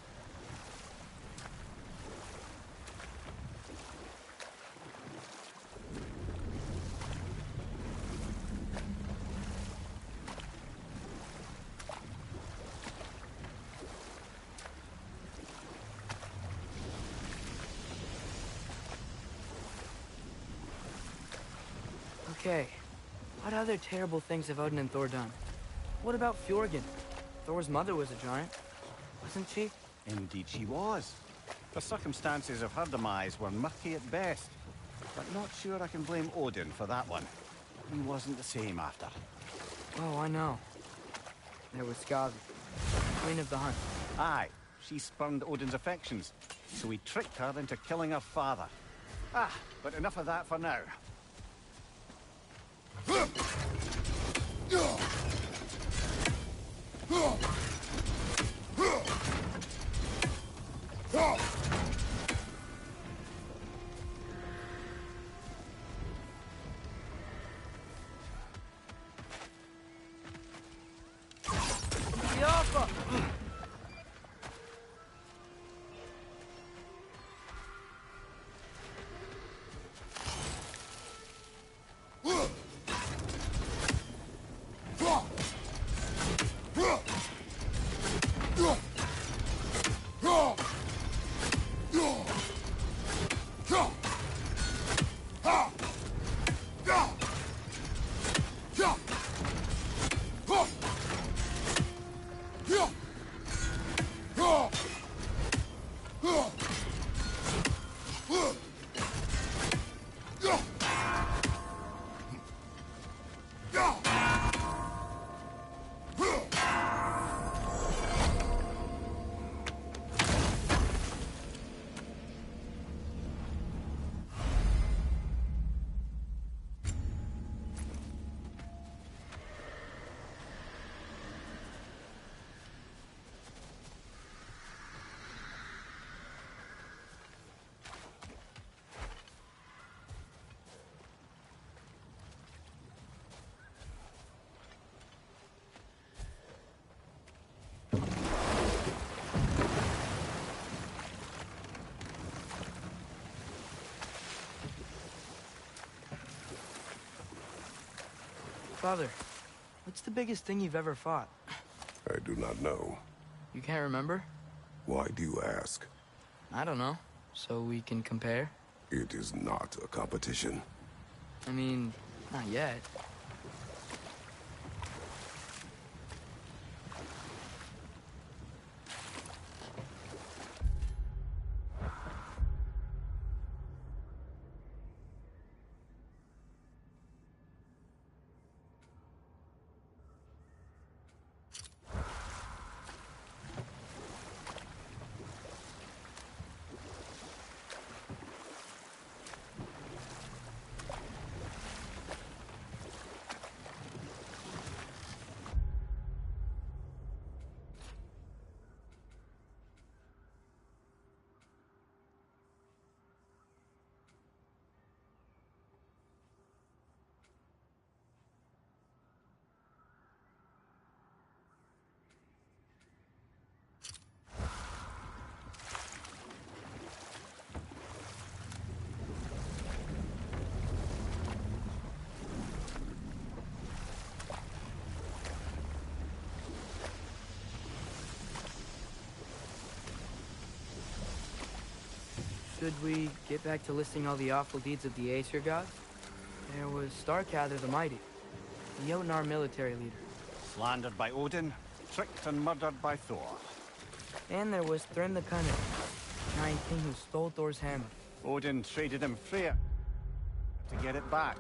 Okay, what other terrible things have Odin and Thor done? What about Fjorgen? Thor's mother was a giant, wasn't she? Indeed she was. The circumstances of her demise were murky at best. But not sure I can blame Odin for that one. He wasn't the same after. Oh, I know. There was Skavi, Queen of the Hunt. Aye, she spurned Odin's affections, so he tricked her into killing her father. Ah, but enough of that for now. Yoppa! Father, what's the biggest thing you've ever fought? I do not know. You can't remember? Why do you ask? I don't know. So we can compare? It is not a competition. I mean, not yet. Should we get back to listing all the awful deeds of the Aesir gods? There was Starkather the Mighty, the Jotnar military leader. Slandered by Odin, tricked and murdered by Thor. And there was Thrym the Cunning, giant king who stole Thor's hammer. Odin traded him Freya to get it back.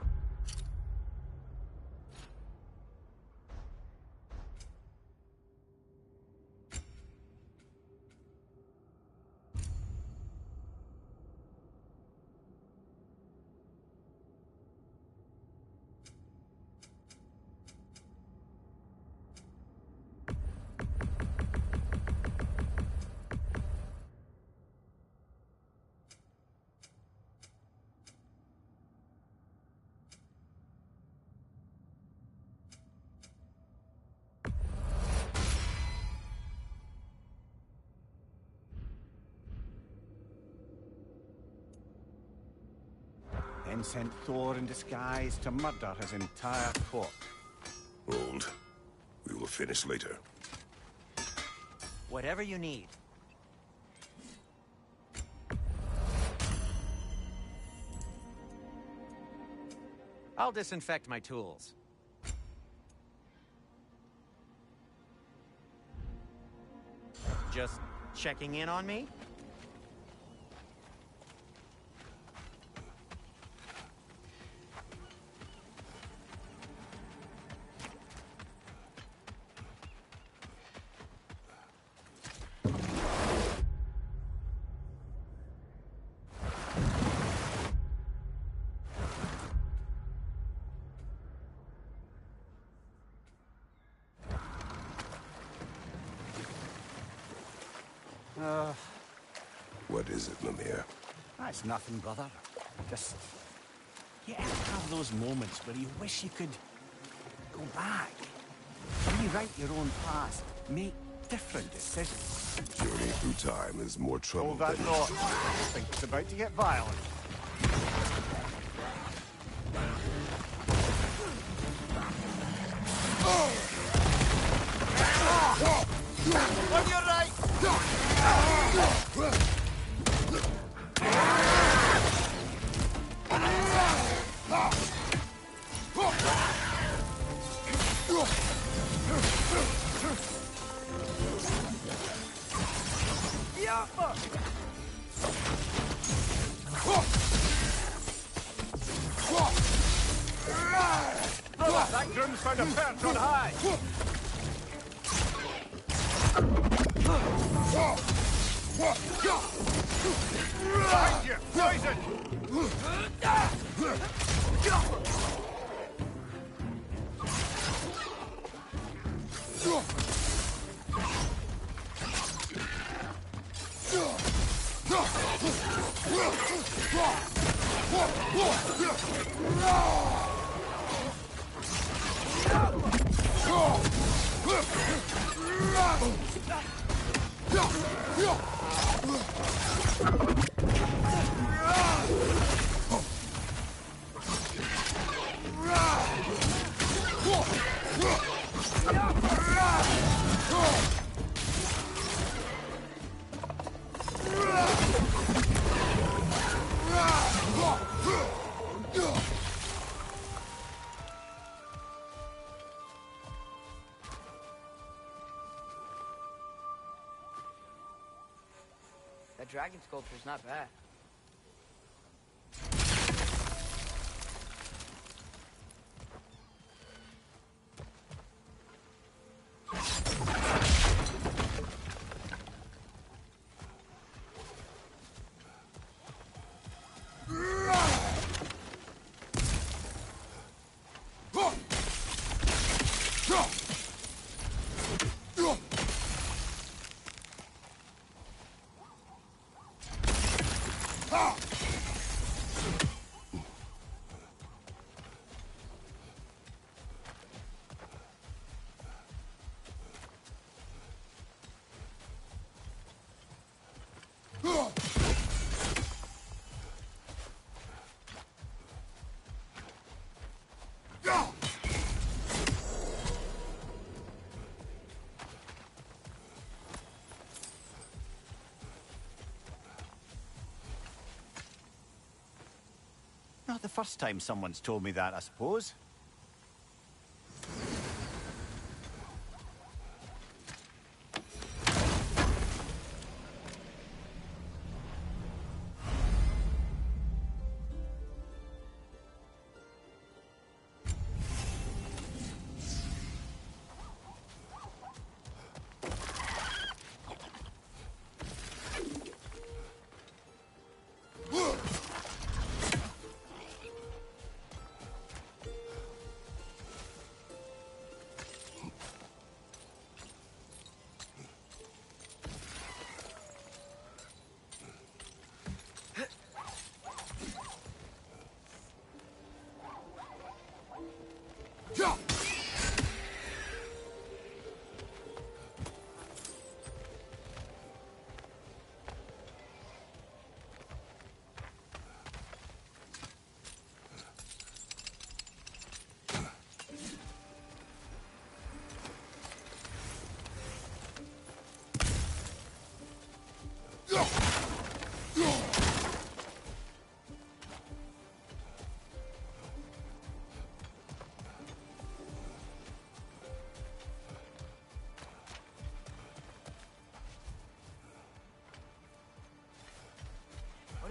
then sent Thor in disguise to murder his entire court. Hold. We will finish later. Whatever you need. I'll disinfect my tools. Just checking in on me? What is it, Mimir? That's nothing, brother. Just... you ever have those moments where you wish you could go back, rewrite your own past, make different decisions? Journey through time is more trouble Hold that than... thought. I think it's about to get violent. On your right! That groom's found a perch on high! Behind you! Poison! That dragon sculpture's not bad. Not the first time someone's told me that, I suppose.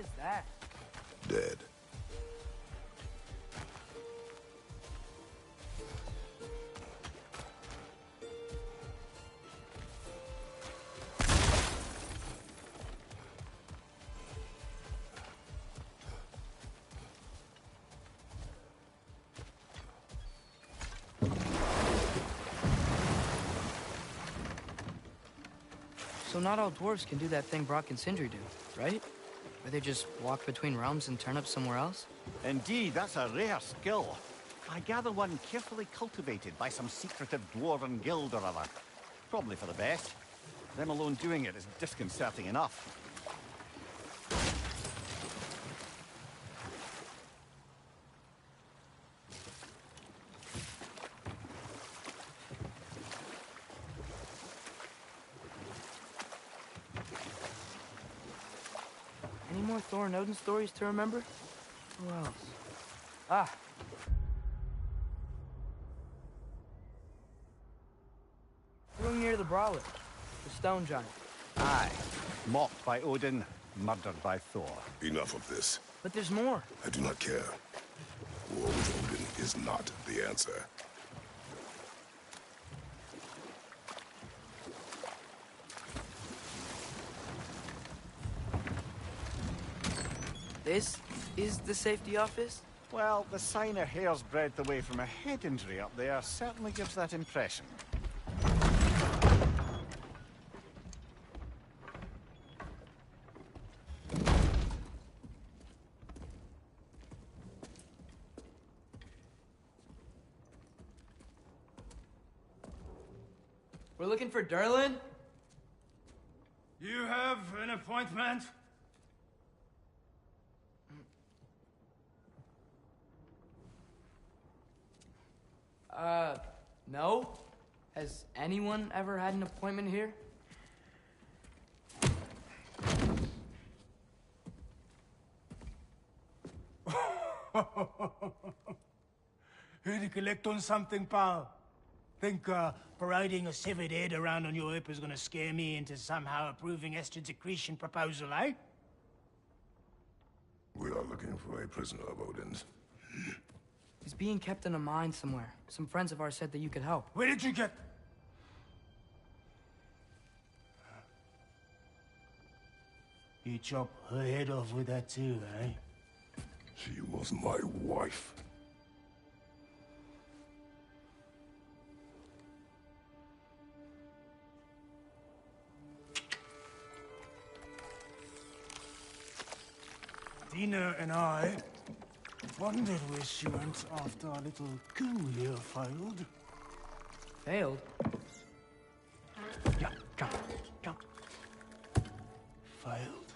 is that? Dead. So not all dwarves can do that thing Brock and Sindri do, right? Where they just walk between realms and turn up somewhere else? Indeed, that's a rare skill. I gather one carefully cultivated by some secretive dwarven guild or other. Probably for the best. Them alone doing it is disconcerting enough. Any more Thor and Odin stories to remember? Who else? Ah. Brewing near the Brawler, the stone giant. Aye. Mocked by Odin, murdered by Thor. Enough of this. But there's more. I do not care. War with Odin is not the answer. This is the safety office? Well, the sign a hair's breadth away from a head injury up there certainly gives that impression. We're looking for Durlin? You have an appointment? No? Has anyone ever had an appointment here? Here to collect on something, pal? Think, parading a severed head around on your hip is gonna scare me into somehow approving Esther's accretion proposal, eh? We are looking for a prisoner of Odin's. He's being kept in a mine somewhere. Some friends of ours said that you could help. Where did you get... You chop her head off with that too, eh? She was my wife. Dina and I wondered where she went after our little coup here failed. Failed? Yeah, come, come. Failed.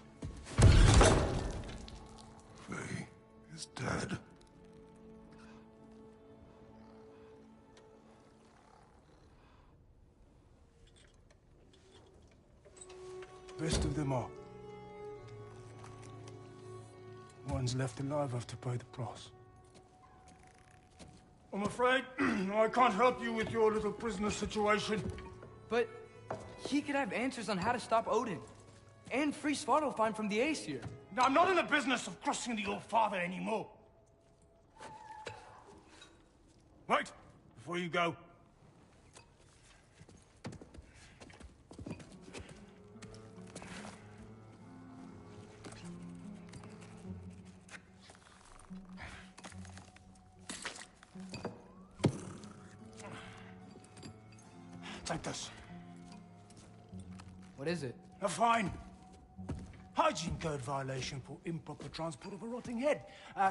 Faye is dead. Rest of them are. One's left alive have to pay the price. I'm afraid I can't help you with your little prisoner situation. But he could have answers on how to stop Odin. And free Svartalfheim from the Aesir. Now, I'm not in the business of crossing the old father anymore. Wait, before you go. Take this. What is it? A fine. Hygiene code violation for improper transport of a rotting head.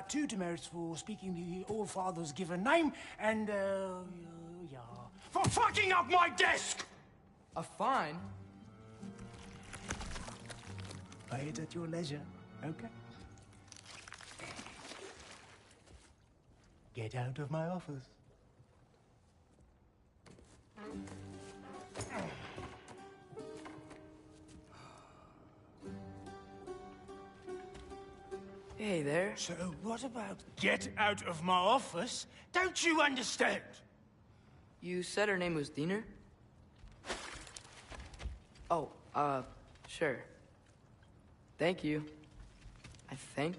2 demerits for speaking the All-Father's given name, and, yeah. For fucking up my desk! A fine? Pay it at your leisure, okay? Get out of my office. Hey there. So what about get out of my office? Don't you understand? You said her name was Diener? Oh, sure. Thank you. I think.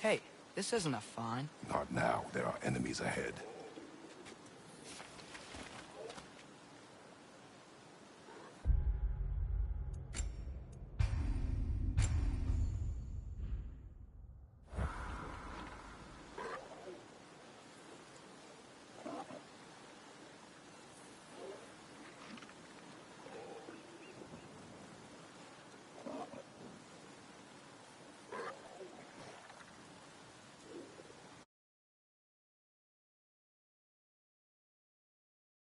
Hey, this isn't a fine. Not now. There are enemies ahead.